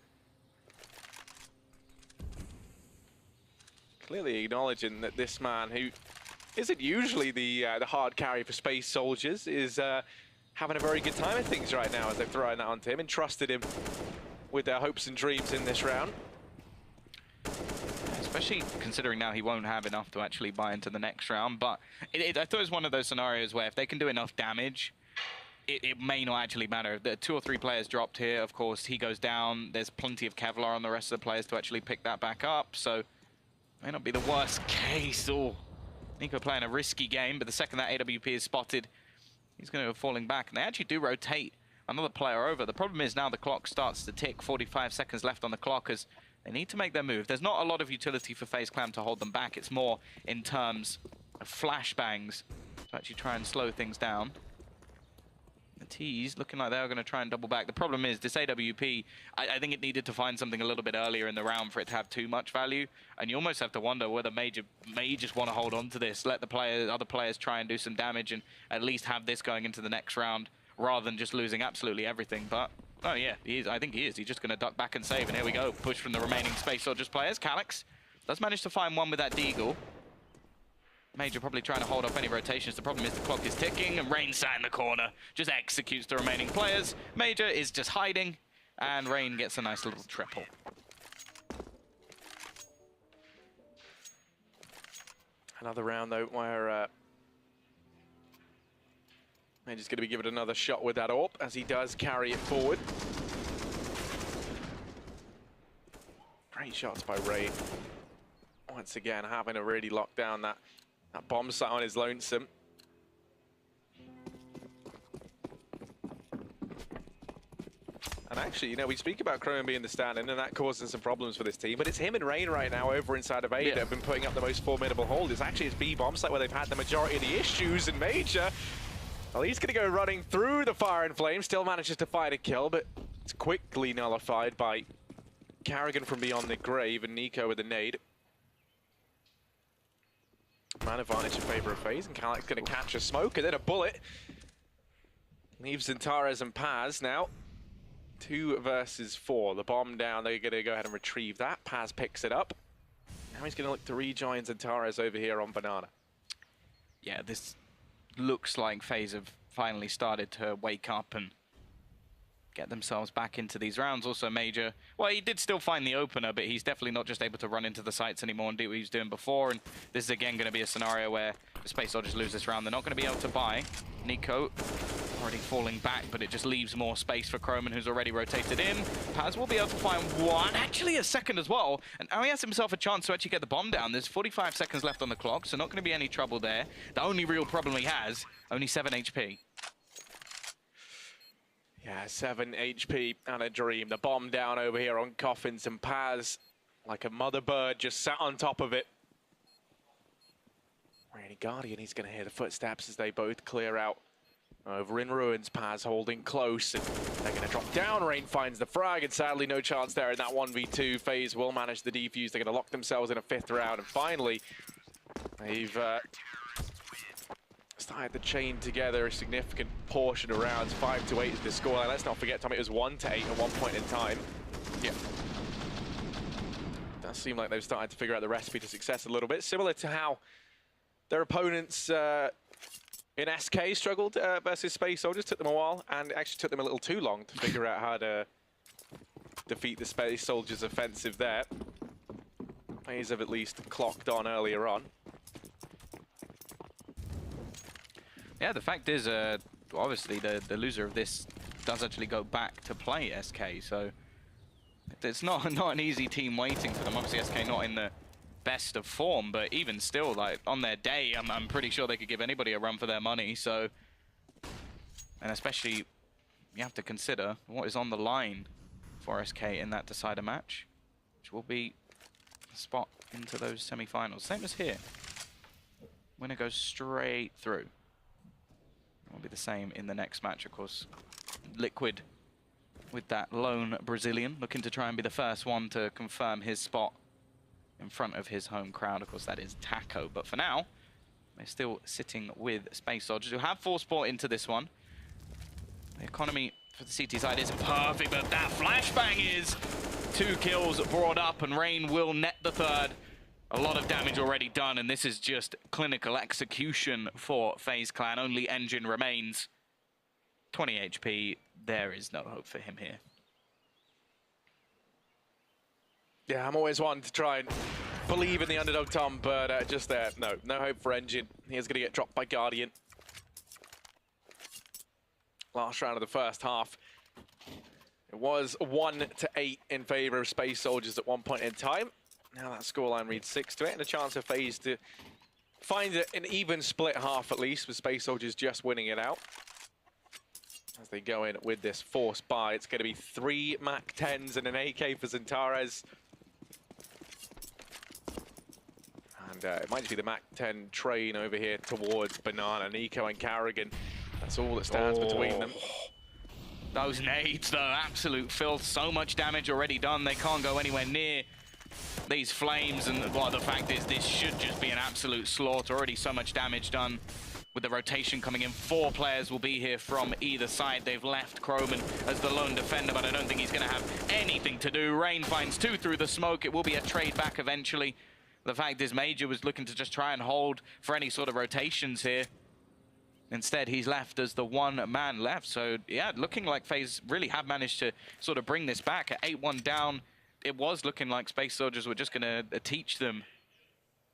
Clearly acknowledging that this man, who isn't usually the hard carry for Space Soldiers, is having a very good time of things right now as they've thrown that onto him and trusted him with their hopes and dreams in this round. Especially considering now he won't have enough to actually buy into the next round. But I thought it was one of those scenarios where if they can do enough damage, it may not actually matter. The 2 or 3 players dropped here. Of course, he goes down. There's plenty of Kevlar on the rest of the players to actually pick that back up. So may not be the worst case. Oh, Nico playing a risky game, but the second that AWP is spotted, he's going to go falling back. And they actually do rotate another player over. The problem is now the clock starts to tick. 45 seconds left on the clock as they need to make their move. There's not a lot of utility for FaZe Clan to hold them back. It's more in terms of flashbangs to actually try and slow things down. The T's looking like they're going to try and double back. The problem is this AWP, I think it needed to find something a little bit earlier in the round for it to have too much value. And you almost have to wonder whether Major may just want to hold on to this, let the other players try and do some damage and at least have this going into the next round rather than just losing absolutely everything. But oh yeah, he is. I think he is. He's just going to duck back and save. And here we go. Push from the remaining Space Soldiers players. Calix does manage to find one with that Deagle. Major probably trying to hold off any rotations. The problem is the clock is ticking and Rain sat in the corner. Just executes the remaining players. Major is just hiding and Rain gets a nice little triple. Another round though where Major's going to be given another shot with that AWP as he does carry it forward. Great shots by Rain. Once again, having to really lock down that bomb site on his lonesome. And actually, you know, we speak about Chrome being the stand-in, and that causing some problems for this team, but it's him and Rain right now over inside of A that have been putting up the most formidable hold. It's actually his B bomb site where they've had the majority of the issues, and Major, well, he's going to go running through the fire and flame, still manages to find a kill, but it's quickly nullified by Carrigan from beyond the grave and Nico with a nade. Man advantage in favor of FaZe, and Calic's going to catch a smoke and then a bullet. Leaves Zintares and Paz now. 2 versus 4. The bomb down, they're going to go ahead and retrieve that. Paz picks it up. Now he's going to look to rejoin Zintares over here on Banana. Yeah, this looks like FaZe have finally started to wake up and get themselves back into these rounds. Also Major, well, he did still find the opener, but he's definitely not just able to run into the sites anymore and do what he was doing before. And this is again going to be a scenario where the Space Soldiers lose this round. They're not going to be able to buy. Nico already falling back, but it just leaves more space for Croman, who's already rotated in. Paz will be able to find one, actually a second as well. And now he has himself a chance to actually get the bomb down. There's 45 seconds left on the clock, so not going to be any trouble there. The only real problem he has, only 7 HP. Yeah, 7 HP and a dream. The bomb down over here on Coffins, and Paz, like a mother bird, just sat on top of it. Rainy Guardian, he's going to hear the footsteps as they both clear out. Over in Ruins, Paz holding close, and they're going to drop down. Rain finds the frag, and sadly no chance there in that 1v2. FaZe will manage the defuse. They're going to lock themselves in a 5th round, and finally, they've started to chain together a significant portion of rounds. 5-8 is the scoreline. Let's not forget, Tommy, it was 1-8 at one point in time. Yeah. Does seem like they've started to figure out the recipe to success a little bit, similar to how their opponents in SK struggled versus Space Soldiers. Took them a while, and actually took them a little too long to figure out how to defeat the Space Soldiers' offensive there. FaZe have at least clocked on earlier on. Yeah, the fact is, obviously the loser of this does actually go back to play SK, so it's not an easy team waiting for them. Obviously SK not in the best of form, but even still, like on their day, I'm pretty sure they could give anybody a run for their money. So, and especially you have to consider what is on the line for SK in that decider match, which will be a spot into those semi-finals. Same as here. Winner goes straight through. It will be the same in the next match, of course. Liquid with that lone Brazilian looking to try and be the first one to confirm his spot in front of his home crowd. Of course, that is Taco. But for now, they're still sitting with Space Soldiers, who have force bought into this one. The economy for the CT side isn't perfect, but that flashbang is 2 kills brought up, and Rain will net the 3rd. A lot of damage already done, and this is just clinical execution for FaZe Clan. Only Engine remains. 20 HP. There is no hope for him here. Yeah, I'm always one to try and believe in the underdog, Tom, but just there, no hope for Engine. He's going to get dropped by Guardian. Last round of the first half. It was 1-8 in favor of Space Soldiers at one point in time. Now that scoreline reads 6-8, and a chance for FaZe to find an even split half at least, with Space Soldiers just winning it out. As they go in with this force buy, it's going to be 3 MAC-10s and an AK for Zintares. And it might just be the MAC-10 train over here towards Banana, Nico and Carrigan. That's all that stands between them. Those nades, though, absolute filth. So much damage already done. They can't go anywhere near these flames. And well, the fact is, this should just be an absolute slaughter. Already so much damage done. With the rotation coming in, 4 players will be here from either side. They've left Croman as the lone defender, but I don't think he's going to have anything to do. Rain finds 2 through the smoke. It will be a trade back eventually. The fact is, Major was looking to just try and hold for any sort of rotations here. Instead, he's left as the 1 man left. So, yeah, looking like FaZe really have managed to sort of bring this back. At 8-1 down, it was looking like Space Soldiers were just going to teach them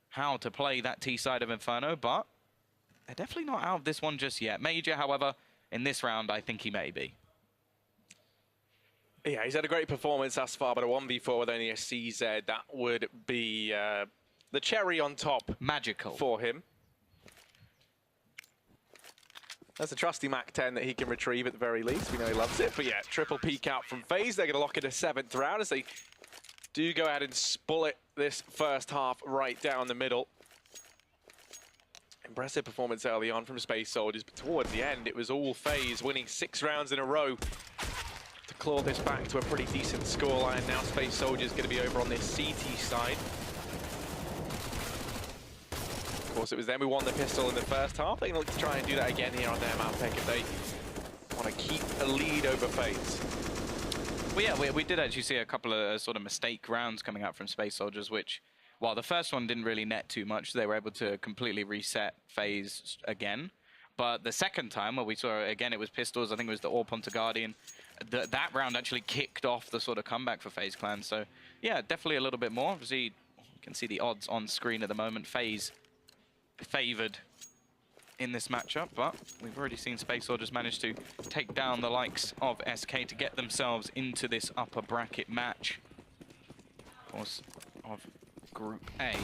how to play that T side of Inferno, but they're definitely not out of this one just yet. Major, however, in this round, I think he may be. Yeah, he's had a great performance thus far, but a 1v4 with only a CZ, that would be the cherry on top. Magical. For him. That's a trusty Mac 10 that he can retrieve at the very least. We know he loves it. But yeah, triple peek out from FaZe. They're going to lock in a 7th round as they do go ahead and split this first half right down the middle. Impressive performance early on from Space Soldiers, but towards the end, it was all FaZe winning 6 rounds in a row to claw this back to a pretty decent scoreline. Now Space Soldiers going to be over on this CT side. Of course, it was them who won the pistol in the first half. They can look to try and do that again here on their map pick if they want to keep a lead over FaZe. Well, yeah, we did actually see a couple of sort of mistake rounds coming out from Space Soldiers, which, while the first one didn't really net too much, they were able to completely reset FaZe again. But the second time, where we saw, again, it was pistols, I think it was the AWP onto Guardian, that round actually kicked off the sort of comeback for FaZe Clan. So, yeah, definitely a little bit more. Obviously, you can see the odds on screen at the moment. FaZe favored in this matchup, but we've already seen Space Soldiers manage to take down the likes of SK to get themselves into this upper bracket match, of course, of Group A.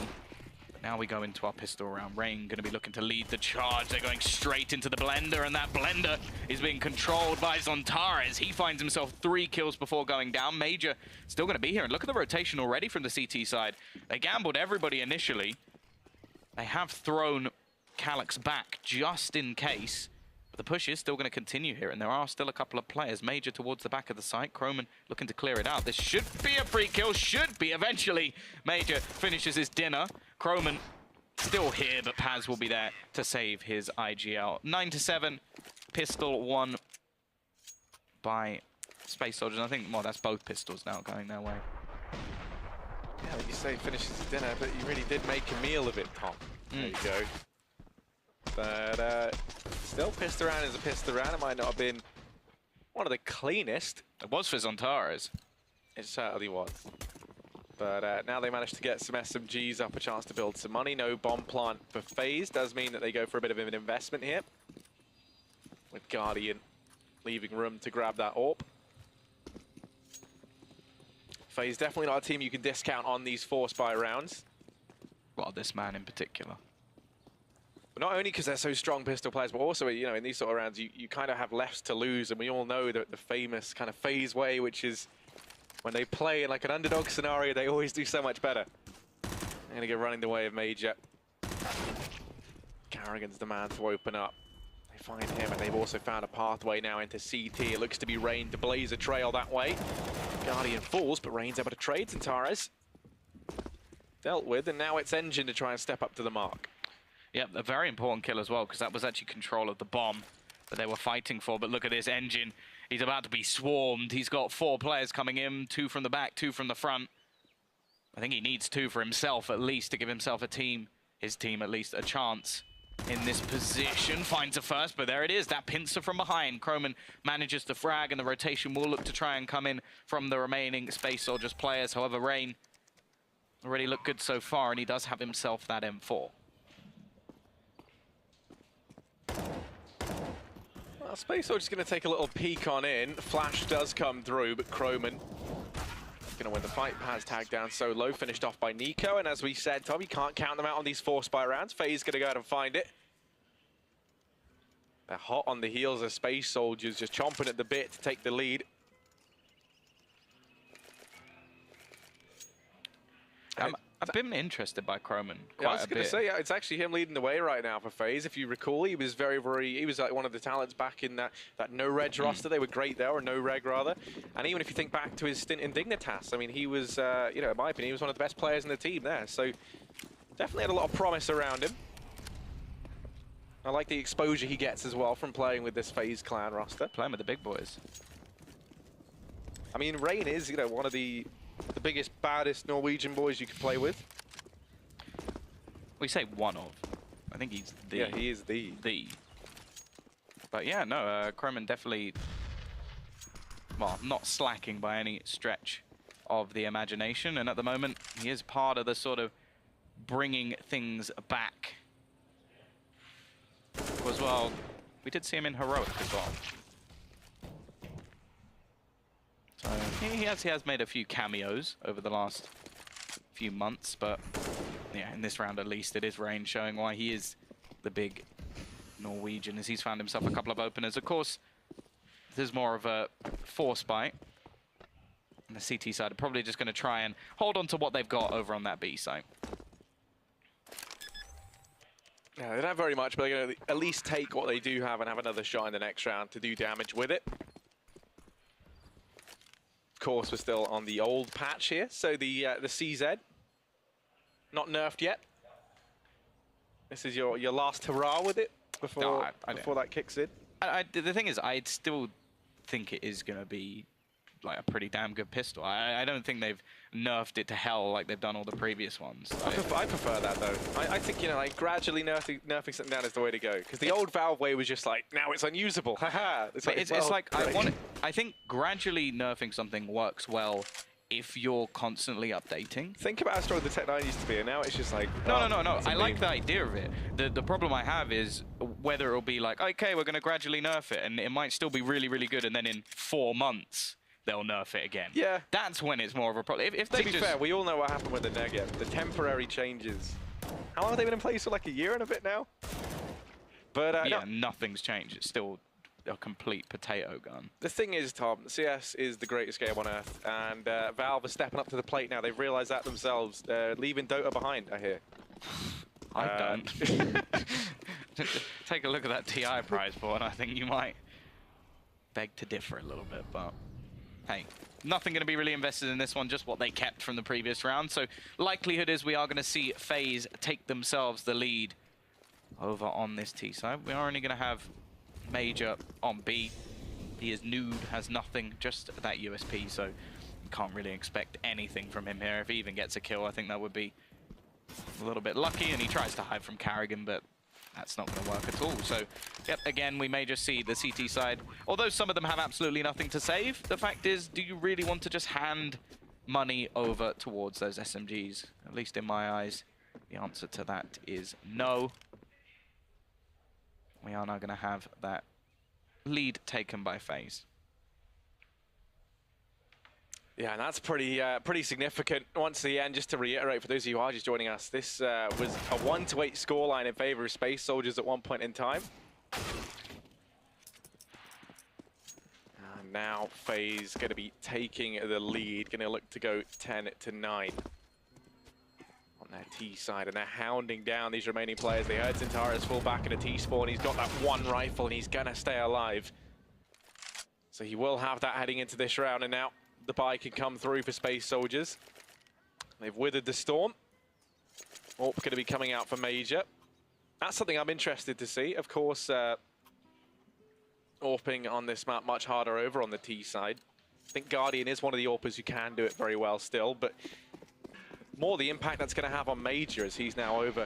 Now we go into our pistol round. Rain going to be looking to lead the charge. They're going straight into the blender, and that blender is being controlled by Zontares. He finds himself 3 kills before going down. Major still going to be here, and look at the rotation already from the CT side. They gambled everybody initially. They have thrown Calyx back just in case, but the push is still going to continue here, and there are still a couple of players. Major towards the back of the site. Croman looking to clear it out. This should be a free kill, should be eventually. Major finishes his dinner. Croman still here, but Paz will be there to save his IGL. 9-7, pistol won by Space Soldiers. I think, well, that's both pistols now going their way. Yeah, like you say, finishes his dinner, but you really did make a meal of it, Tom. There you go. But still, pistol round is a pistol round. It might not have been one of the cleanest. It was for Zontares. It certainly was. But now they managed to get some SMGs up, a chance to build some money. No bomb plant for FaZe. Does mean that they go for a bit of an investment here, with Guardian leaving room to grab that AWP. FaZe definitely not a team you can discount on these 4 spy rounds. Well, this man in particular. But not only because they're so strong pistol players, but also, you know, in these sort of rounds, you kind of have less to lose. And we all know the famous kind of FaZe way, which is when they play in like an underdog scenario, they always do so much better. I'm going to go running the way of Major. Carrigan's the man to open up. They find him, and they've also found a pathway now into CT. It looks to be Rain to blaze a trail that way. Guardian falls, but Rain's able to trade. Zontares dealt with, and now it's Engine to try and step up to the mark. Yep, a very important kill as well, because that was actually control of the bomb that they were fighting for. But look at this Engine. He's about to be swarmed. He's got 4 players coming in, 2 from the back, 2 from the front. I think he needs 2 for himself at least to give himself a team, his team at least, a chance in this position. Finds a first, but there it is, that pincer from behind. Croman manages to frag, and the rotation will look to try and come in from the remaining Space Soldiers players. However, Rain already looked good so far, and he does have himself that M4. Well, Space Soldiers going to take a little peek on in. Flash does come through, but Croman going to win the fight. Paz tagged down so low, finished off by Nico. And as we said, Tom, you can't count them out on these 4 spy rounds. FaZe going to go out and find it. They're hot on the heels of Space Soldiers, just chomping at the bit to take the lead. I've been interested by Croman quite a bit. I was going to say, it's actually him leading the way right now for FaZe. If you recall, he was he was like one of the talents back in that no-reg roster. They were great there, or no-reg rather. And even if you think back to his stint in Dignitas, I mean, he was, you know, in my opinion, he was one of the best players in the team there. So definitely had a lot of promise around him. I like the exposure he gets as well from playing with this FaZe Clan roster. Playing with the big boys. I mean, Rain is, you know, one of the biggest, baddest Norwegian boys you could play with. We say one of. I think he's the. Yeah, he is the. But yeah, no, Croman definitely, well, not slacking by any stretch of the imagination. And at the moment, he is part of the sort of bringing things back. As well, we did see him in Heroic as well. So he has made a few cameos over the last few months, but yeah, in this round at least, it is Rain showing why he is the big Norwegian, as he's found himself a couple of openers. Of course, there's more of a force bite. And the CT side are probably just going to try and hold on to what they've got over on that B site. Yeah, they don't have very much, but they're going to at least take what they do have and have another shot in the next round to do damage with it. Of course, we're still on the old patch here, so the CZ, not nerfed yet. This is your last hurrah with it before, before that kicks in. The thing is, I still think it is going to be like a pretty damn good pistol. I don't think they've nerfed it to hell like they've done all the previous ones. I prefer that though. I think, you know, like gradually nerfing something down is the way to go. Because the old Valve way was just like, now it's unusable. Haha. It's like I think gradually nerfing something works well if you're constantly updating. Think about how strong the Tech 9 used to be, and now it's just like... No. I like the idea of it. The problem I have is whether it'll be like, okay, we're going to gradually nerf it, and it might still be really, really good, and then in 4 months, they'll nerf it again. Yeah. That's when it's more of a problem. If they to be fair, we all know what happened with the Negev. The temporary changes. How long have they been in place for? Like a year and a bit now? But yeah, nothing's changed. It's still a complete potato gun. The thing is, Tom, CS is the greatest game on earth, and Valve are stepping up to the plate now. They've realized that themselves. They're leaving Dota behind, I hear. I don't. Take a look at that TI prize pool, and I think you might beg to differ a little bit, but hey, nothing going to be really invested in this one, just what they kept from the previous round. So likelihood is we are going to see FaZe take themselves the lead over on this T side. We are only going to have Major on B. He is nude, has nothing, just that USP, so you can't really expect anything from him here. If he even gets a kill, I think that would be a little bit lucky, and he tries to hide from Carrigan, but that's not going to work at all. So, yep, again, we may just see the CT side. Although some of them have absolutely nothing to save, the fact is, do you really want to just hand money over towards those SMGs? At least in my eyes, the answer to that is no. We are now going to have that lead taken by FaZe. Yeah, and that's pretty significant. Once again, just to reiterate for those of you who are just joining us, this was a 1-8 scoreline in favor of Space Soldiers at one point in time. And now FaZe going to be taking the lead, going to look to go 10-9 on their T side, and they're hounding down these remaining players. They heard Centaurus fall back in a T spawn. He's got that one rifle, and he's going to stay alive. So he will have that heading into this round, and now the buy can come through for Space Soldiers. They've withered the storm. Orp going to be coming out for Major. That's something I'm interested to see. Of course, Orping on this map much harder over on the T side. I think Guardian is one of the Orpers who can do it very well still, but more the impact that's going to have on Major as he's now over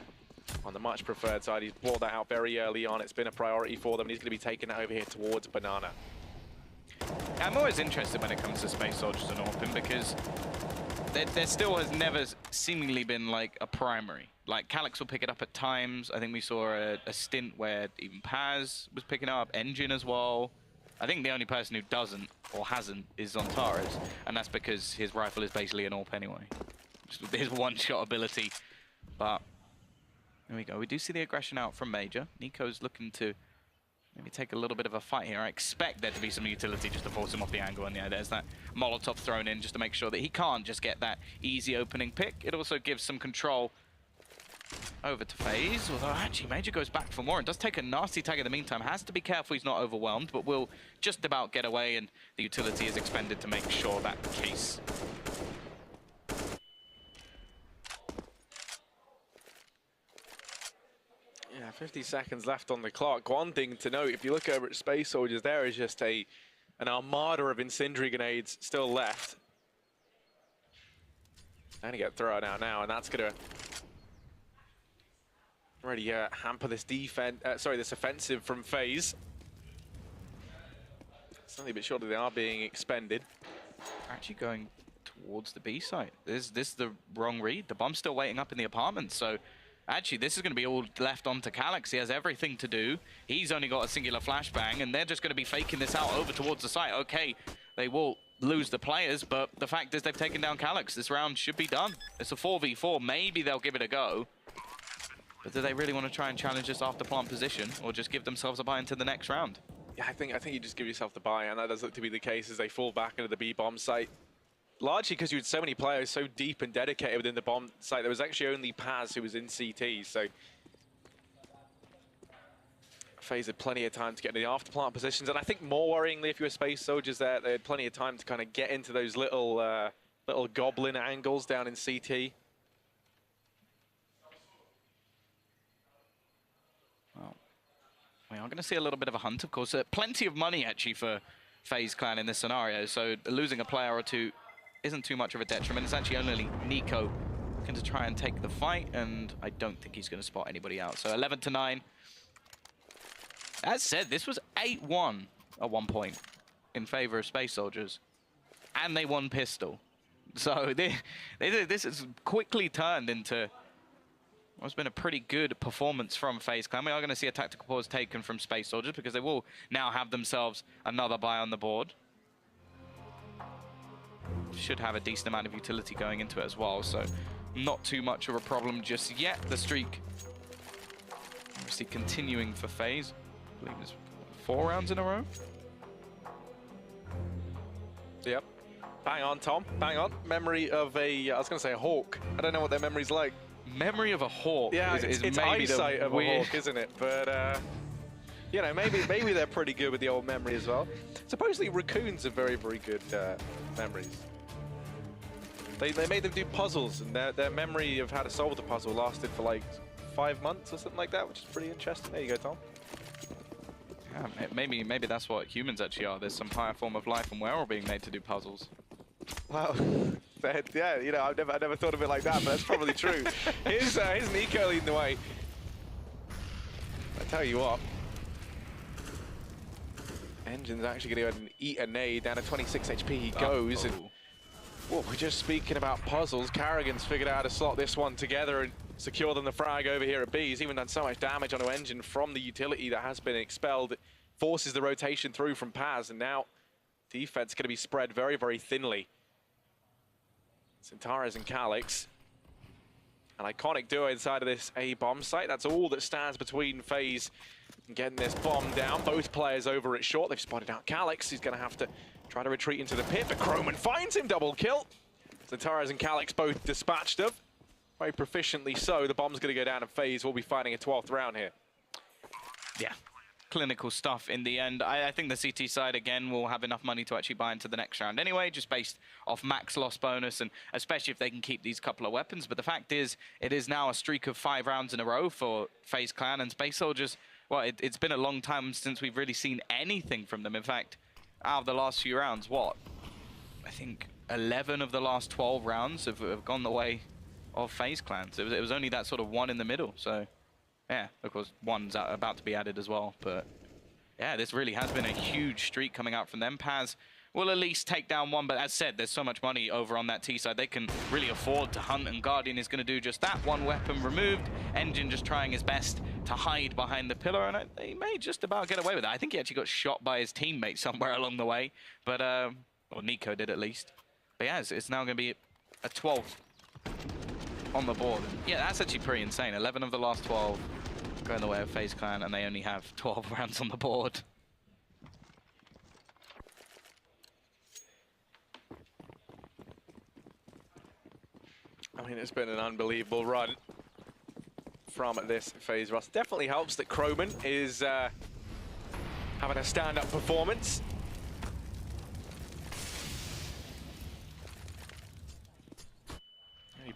on the much preferred side. He's brought that out very early on. It's been a priority for them, and he's going to be taking that over here towards Banana. I'm always interested when it comes to Space Soldiers and Orpin, because there still has never seemingly been like a primary. Like Calyx will pick it up at times. I think we saw a stint where even Paz was picking up, Engine as well. I think the only person who doesn't or hasn't is Zontares, and that's because his rifle is basically an AWP anyway. Just with his one-shot ability. But there we go. We do see the aggression out from Major. Nico's looking to maybe take a little bit of a fight here. I expect there to be some utility just to force him off the angle, and yeah, there's that Molotov thrown in just to make sure that he can't just get that easy opening pick. It also gives some control over to FaZe, although actually Major goes back for more and does take a nasty tag in the meantime. Has to be careful he's not overwhelmed, but will just about get away, and the utility is expended to make sure that case. Yeah, 50 seconds left on the clock. One thing to note, if you look over at Space Soldiers, there is just an armada of incendiary grenades still left. And he get thrown out now, and that's going to really hamper this this offensive from FaZe. Slowly but surely they are being expended. Actually going towards the B site. Is this the wrong read? The bomb's still waiting up in the apartment, so actually this is going to be all left onto Calyx. He has everything to do. He's only got a singular flashbang, and they're just going to be faking this out over towards the site. Okay, they will lose the players, but the fact is they've taken down Calyx. This round should be done. It's a 4v4. Maybe they'll give it a go. But do they really want to try and challenge this after plant position, or just give themselves a buy into the next round? Yeah, I think you just give yourself the buy, and that does look to be the case as they fall back into the B bomb site. Largely because you had so many players so deep and dedicated within the bomb site. There was actually only Paz who was in CT, so FaZe had plenty of time to get into the after plant positions. And I think more worryingly, if you were Space Soldiers there, they had plenty of time to kind of get into those little goblin angles down in CT. Well, we are going to see a little bit of a hunt, of course. Plenty of money, actually, for FaZe Clan in this scenario. So losing a player or two isn't too much of a detriment. It's actually only Nico looking to try and take the fight, and I don't think he's going to spot anybody out. So 11-9. As said, this was 8-1 at one point in favor of Space Soldiers, and they won pistol. So this has quickly turned into what's been a pretty good performance from FaZe Clan. We are going to see a tactical pause taken from Space Soldiers because they will now have themselves another buy on the board. Should have a decent amount of utility going into it as well, so not too much of a problem just yet. The streak obviously continuing for FaZe. I believe it's 4 rounds in a row. Yep. Bang on, Tom. Bang on. Memory of a, I was going to say a hawk. I don't know what their memory's like. Memory of a hawk. Yeah, is it's maybe eyesight of a weird... hawk, isn't it? But, you know, maybe they're pretty good with the old memory as well. Supposedly raccoons are very, very good memories. They made them do puzzles, and their memory of how to solve the puzzle lasted for like 5 months or something like that, which is pretty interesting. There you go, Tom. Yeah, maybe that's what humans actually are. There's some higher form of life, and we're all being made to do puzzles. Wow. Yeah, you know, I never thought of it like that, but that's probably true. Here's Nico leading the way. I tell you what, Engine's actually going to go ahead and eat a nade. Down to 26 HP he goes. And well, we're just speaking about puzzles. Carrigan's figured out how to slot this one together and secure them the frag over here at B. He's even done so much damage onto Engine from the utility that has been expelled. It forces the rotation through from Paz, and now defense going to be spread very, very thinly. Centaurus and Calix. An iconic duo inside of this A bomb site. That's all that stands between FaZe and getting this bomb down. Both players over at short. They've spotted out Calix. He's going to have to try to retreat into the pit, but Croman finds him. Double kill. Centaurus and Calix both dispatched of. Very proficiently so. The bomb's going to go down, and FaZe will be fighting a 12th round here. Yeah. Clinical stuff in the end. I think the CT side, again, will have enough money to actually buy into the next round anyway, just based off max loss bonus, and especially if they can keep these couple of weapons. But the fact is, it is now a streak of 5 rounds in a row for FaZe Clan and Space Soldiers. Well, it's been a long time since we've really seen anything from them. In fact, out of the last few rounds, what? I think 11 of the last 12 rounds have gone the way of FaZe Clan. So it was only that sort of one in the middle. So yeah, of course, one's about to be added as well. But yeah, this really has been a huge streak coming out from them. Paz will at least take down one, but as said, there's so much money over on that T side. They can really afford to hunt, and Guardian is going to do just that. One weapon removed. Engine just trying his best to hide behind the pillar, and he may just about get away with it. I think he actually got shot by his teammate somewhere along the way, but or Nico did at least. But yeah, it's now going to be a 12 on the board. Yeah, that's actually pretty insane. 11 of the last 12 going the way of FaZe Clan, and they only have 12 rounds on the board. I mean, it's been an unbelievable run from this FaZe roster. Definitely helps that Croman is having a stand-up performance.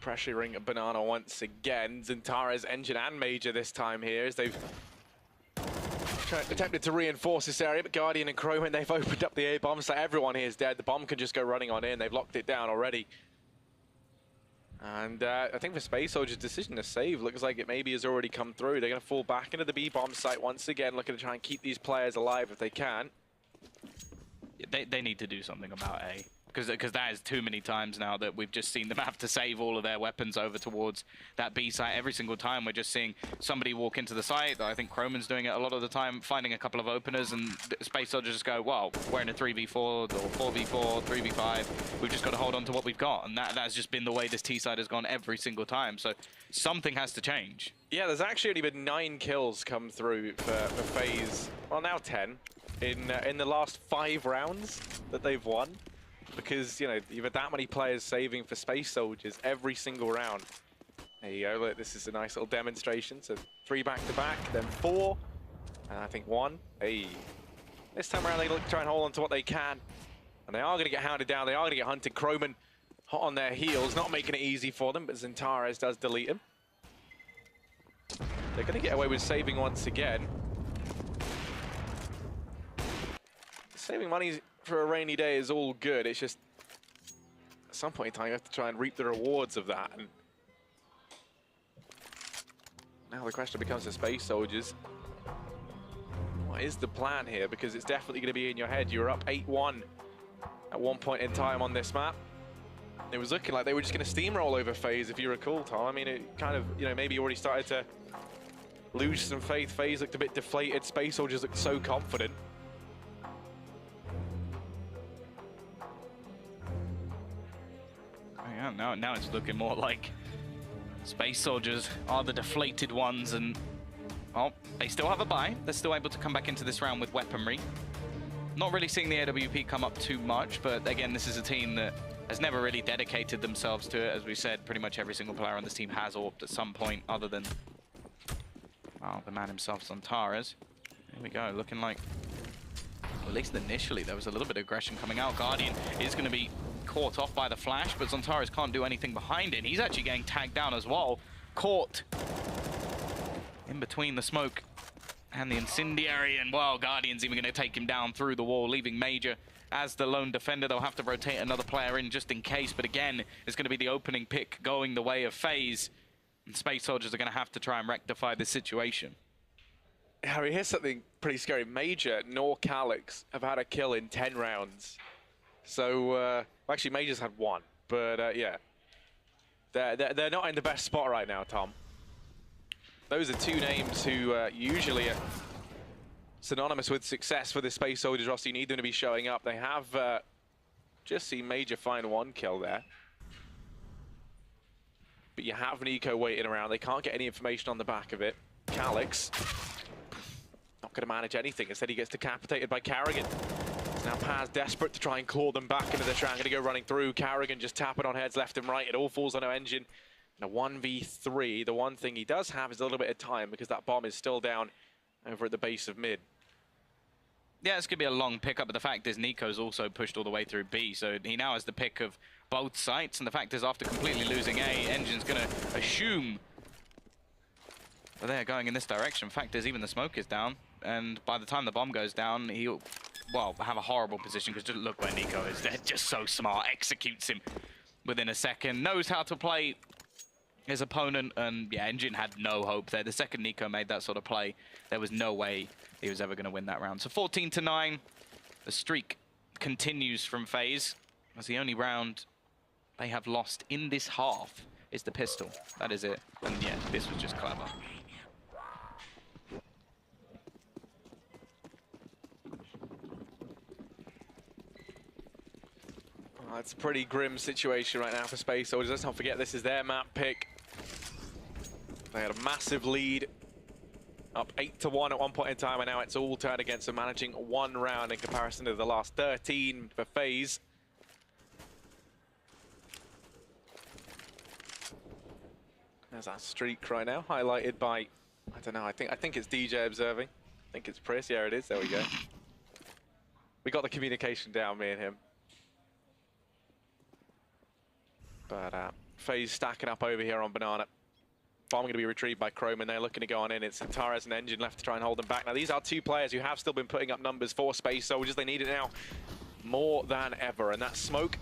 Pressuring Banana once again. Centaurus, Engine and Major this time here as they've attempted to reinforce this area, but Guardian and Croman, they've opened up the A-bomb, so everyone here is dead. The bomb can just go running on in. They've locked it down already. And I think for Space Soldier's decision to save looks like it maybe has already come through. They're going to fall back into the B-bomb site once again, looking to try and keep these players alive if they can. They need to do something about A. because that is too many times now that we've just seen them have to save all of their weapons over towards that B site. Every single time we're just seeing somebody walk into the site. I think Chroman's doing it a lot of the time, finding a couple of openers, and Space Soldiers just go, well, we're in a 3v4 or 4v4, 3v5. We've just got to hold on to what we've got, and that's just been the way this T side has gone every single time. So something has to change. Yeah, there's actually only been 9 kills come through for FaZe. Well, now 10 in the last 5 rounds that they've won. Because, you know, you've had that many players saving for Space Soldiers every single round. There you go, look, this is a nice little demonstration. So 3 back-to-back, then 4, and I think 1. Hey. This time around, they look to try and hold on to what they can. And they are going to get hounded down, they are going to get hunted. Chroman hot on their heels, not making it easy for them, but Zintares does delete him. They're going to get away with saving once again. Saving money for a rainy day is all good. It's just at some point in time you have to try and reap the rewards of that. And now the question becomes to Space Soldiers, what is the plan here? Because it's definitely going to be in your head. You were up 8-1 at one point in time on this map. It was looking like they were just going to steamroll over FaZe, if you recall, Tom. I mean, it kind of, you know, maybe you already started to lose some faith. FaZe looked a bit deflated. Space Soldiers looked so confident. Yeah, now it's looking more like Space Soldiers are the deflated ones, and oh, they still have a buy. They're still able to come back into this round with weaponry. Not really seeing the AWP come up too much, but again, this is a team that has never really dedicated themselves to it. As we said, pretty much every single player on this team has AWP'd at some point, other than, well, the man himself, Zintares. Here we go, looking like, well, at least initially, there was a little bit of aggression coming out. Guardian is going to be caught off by the flash, but Zintares can't do anything behind it. He's actually getting tagged down as well. Caught in between the smoke and the incendiary, and well, Guardian's even going to take him down through the wall, leaving Major as the lone defender. They'll have to rotate another player in just in case, but again, it's going to be the opening pick going the way of FaZe, and Space Soldiers are going to have to try and rectify this situation. Harry, here's something pretty scary. Major nor Calyx have had a kill in 10 rounds. So, actually, Major's had 1, but yeah. They're not in the best spot right now, Tom. Those are 2 names who usually are synonymous with success for the Space Soldiers roster. You need them to be showing up. They have just seen Major find 1 kill there. But you have Nico waiting around. They can't get any information on the back of it. Calyx, not going to manage anything. Instead, he gets decapitated by Carrigan. Now Paz desperate to try and claw them back into this round. Going to go running through. Carrigan just tapping on heads left and right. It all falls on Engine. In a 1v3, the one thing he does have is a little bit of time because that bomb is still down over at the base of mid. Yeah, it's going to be a long pickup, but the fact is Nico's also pushed all the way through B, so he now has the pick of both sites, and the fact is after completely losing A, Engine's going to assume that they're going in this direction. Fact is, even the smoke is down, and by the time the bomb goes down, he'll, well, have a horrible position, because just look where Nico is. They're just so smart, executes him within a second, knows how to play his opponent, and yeah, Engine had no hope there. The second Nico made that sort of play, there was no way he was ever going to win that round. So 14-9, the streak continues from FaZe. That's the only round they have lost in this half is the pistol. That is it. And yeah, this was just clever. Oh, it's a pretty grim situation right now for Space Soldiers. Let's not forget this is their map pick. They had a massive lead, up 8-1 at one point in time, and now it's all turned against them, managing 1 round in comparison to the last 13 for FaZe. There's that streak right now, highlighted by, I don't know, I think it's DJ observing. I think it's Pris. Yeah, it is. There we go. We got the communication down, me and him. But FaZe stacking up over here on Banana. Bomb going to be retrieved by Chrome, and they're looking to go on in. It's Zintares and Engine left to try and hold them back. Now, these are 2 players who have still been putting up numbers for Space Soldiers. They need it now more than ever, and that smoke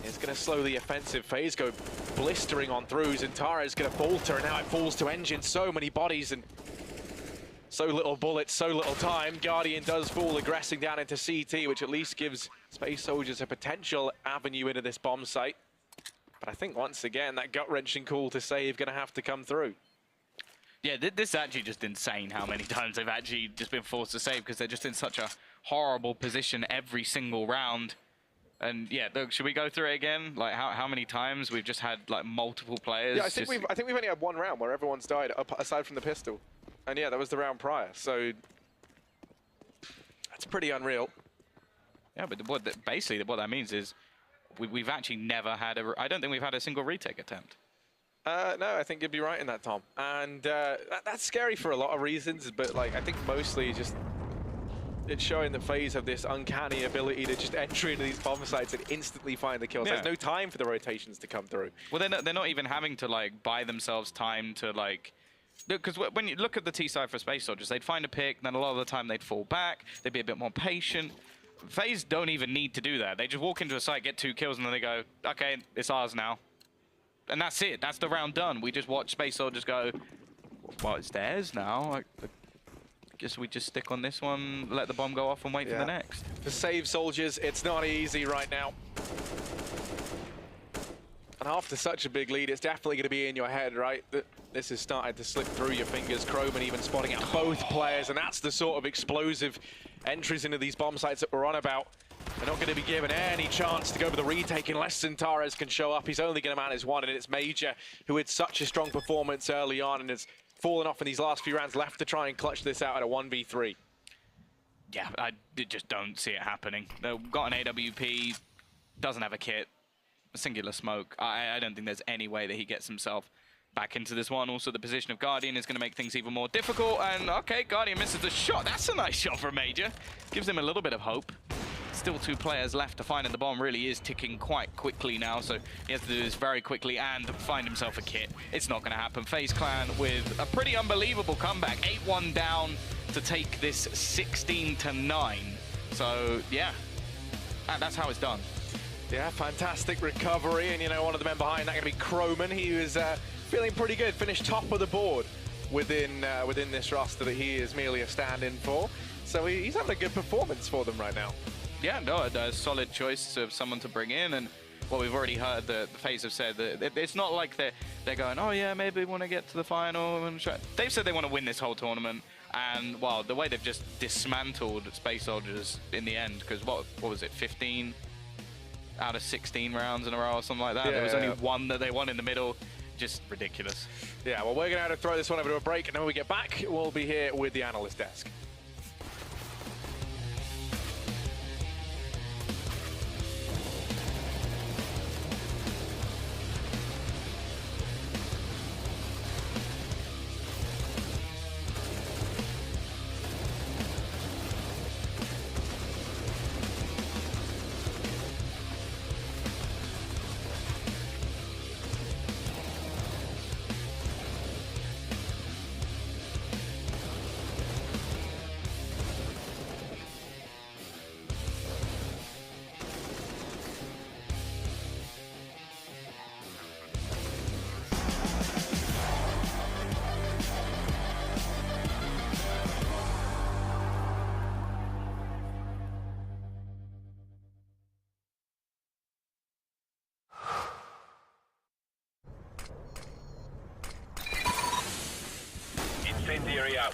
is going to slow the offensive. FaZe go blistering on through. Zintares is going to falter, and now it falls to Engine. So many bodies, and So little bullets, so little time. Guardian does fall, aggressing down into CT, which at least gives Space Soldiers a potential avenue into this bomb site. But I think once again, that gut-wrenching call to save going to have to come through. Yeah, this is actually just insane how many times they've actually just been forced to save because they're just in such a horrible position every single round. And yeah, look, should we go through it again? Like how many times we've just had like multiple players? Yeah, I think we've only had one round where everyone's died, aside from the pistol. And yeah, that was the round prior. So that's pretty unreal. Yeah, but basically what that means is we've actually never had I don't think we've had a single retake attempt. No, I think you'd be right in that, Tom. And that's scary for a lot of reasons, but like I think mostly just it's showing that FaZe have this uncanny ability to just enter into these bomb sites and instantly find the kills. Yeah. There's no time for the rotations to come through. Well, they're not even having to like buy themselves time to like. Because when you look at the T side for Space Soldiers, they'd find a pick, then a lot of the time they'd fall back, they'd be a bit more patient. FaZe don't even need to do that. They just walk into a site, get 2 kills, and then they go, okay, it's ours now. And that's it. That's the round done. We just watch Space Soldiers go, well, it's theirs now. I guess we just stick on this one, let the bomb go off, and wait for the next. To save Soldiers, it's not easy right now. And after such a big lead, it's definitely going to be in your head, right? This has started to slip through your fingers. Croman even spotting out both players, and that's the sort of explosive entries into these bomb sites that we're on about. They're not going to be given any chance to go for the retake unless Centaurez can show up. He's only going to manage one, and it's Major, who had such a strong performance early on and has fallen off in these last few rounds, left to try and clutch this out at a 1v3. Yeah, I just don't see it happening. They've got an AWP, doesn't have a kit, a singular smoke. I don't think there's any way that he gets himself back into this one. Also, the position of Guardian is going to make things even more difficult. And, okay, Guardian misses the shot. That's a nice shot from Major. Gives him a little bit of hope. Still 2 players left to find, and the bomb really is ticking quite quickly now, so he has to do this very quickly and find himself a kit. It's not going to happen. FaZe Clan with a pretty unbelievable comeback. 8-1 down to take this 16-9. So, yeah, that's how it's done. Yeah, fantastic recovery, and you know, one of the men behind that going to be Croman. He was feeling pretty good, finished top of the board within this roster that he is merely a stand-in for. So he's having a good performance for them right now. Yeah, no, a solid choice of someone to bring in, and what we've already heard, the FaZe have said that it's not like they're going, oh yeah, maybe we want to get to the final. They've said they want to win this whole tournament, and well, the way they've just dismantled Space Soldiers in the end, because what was it, 15 out of 16 rounds in a row or something like that? Yeah, there was only one that they won in the middle. Just ridiculous. Yeah, well, we're going to have to throw this one over to a break, and then when we get back, we'll be here with the analyst desk. Incendiary out.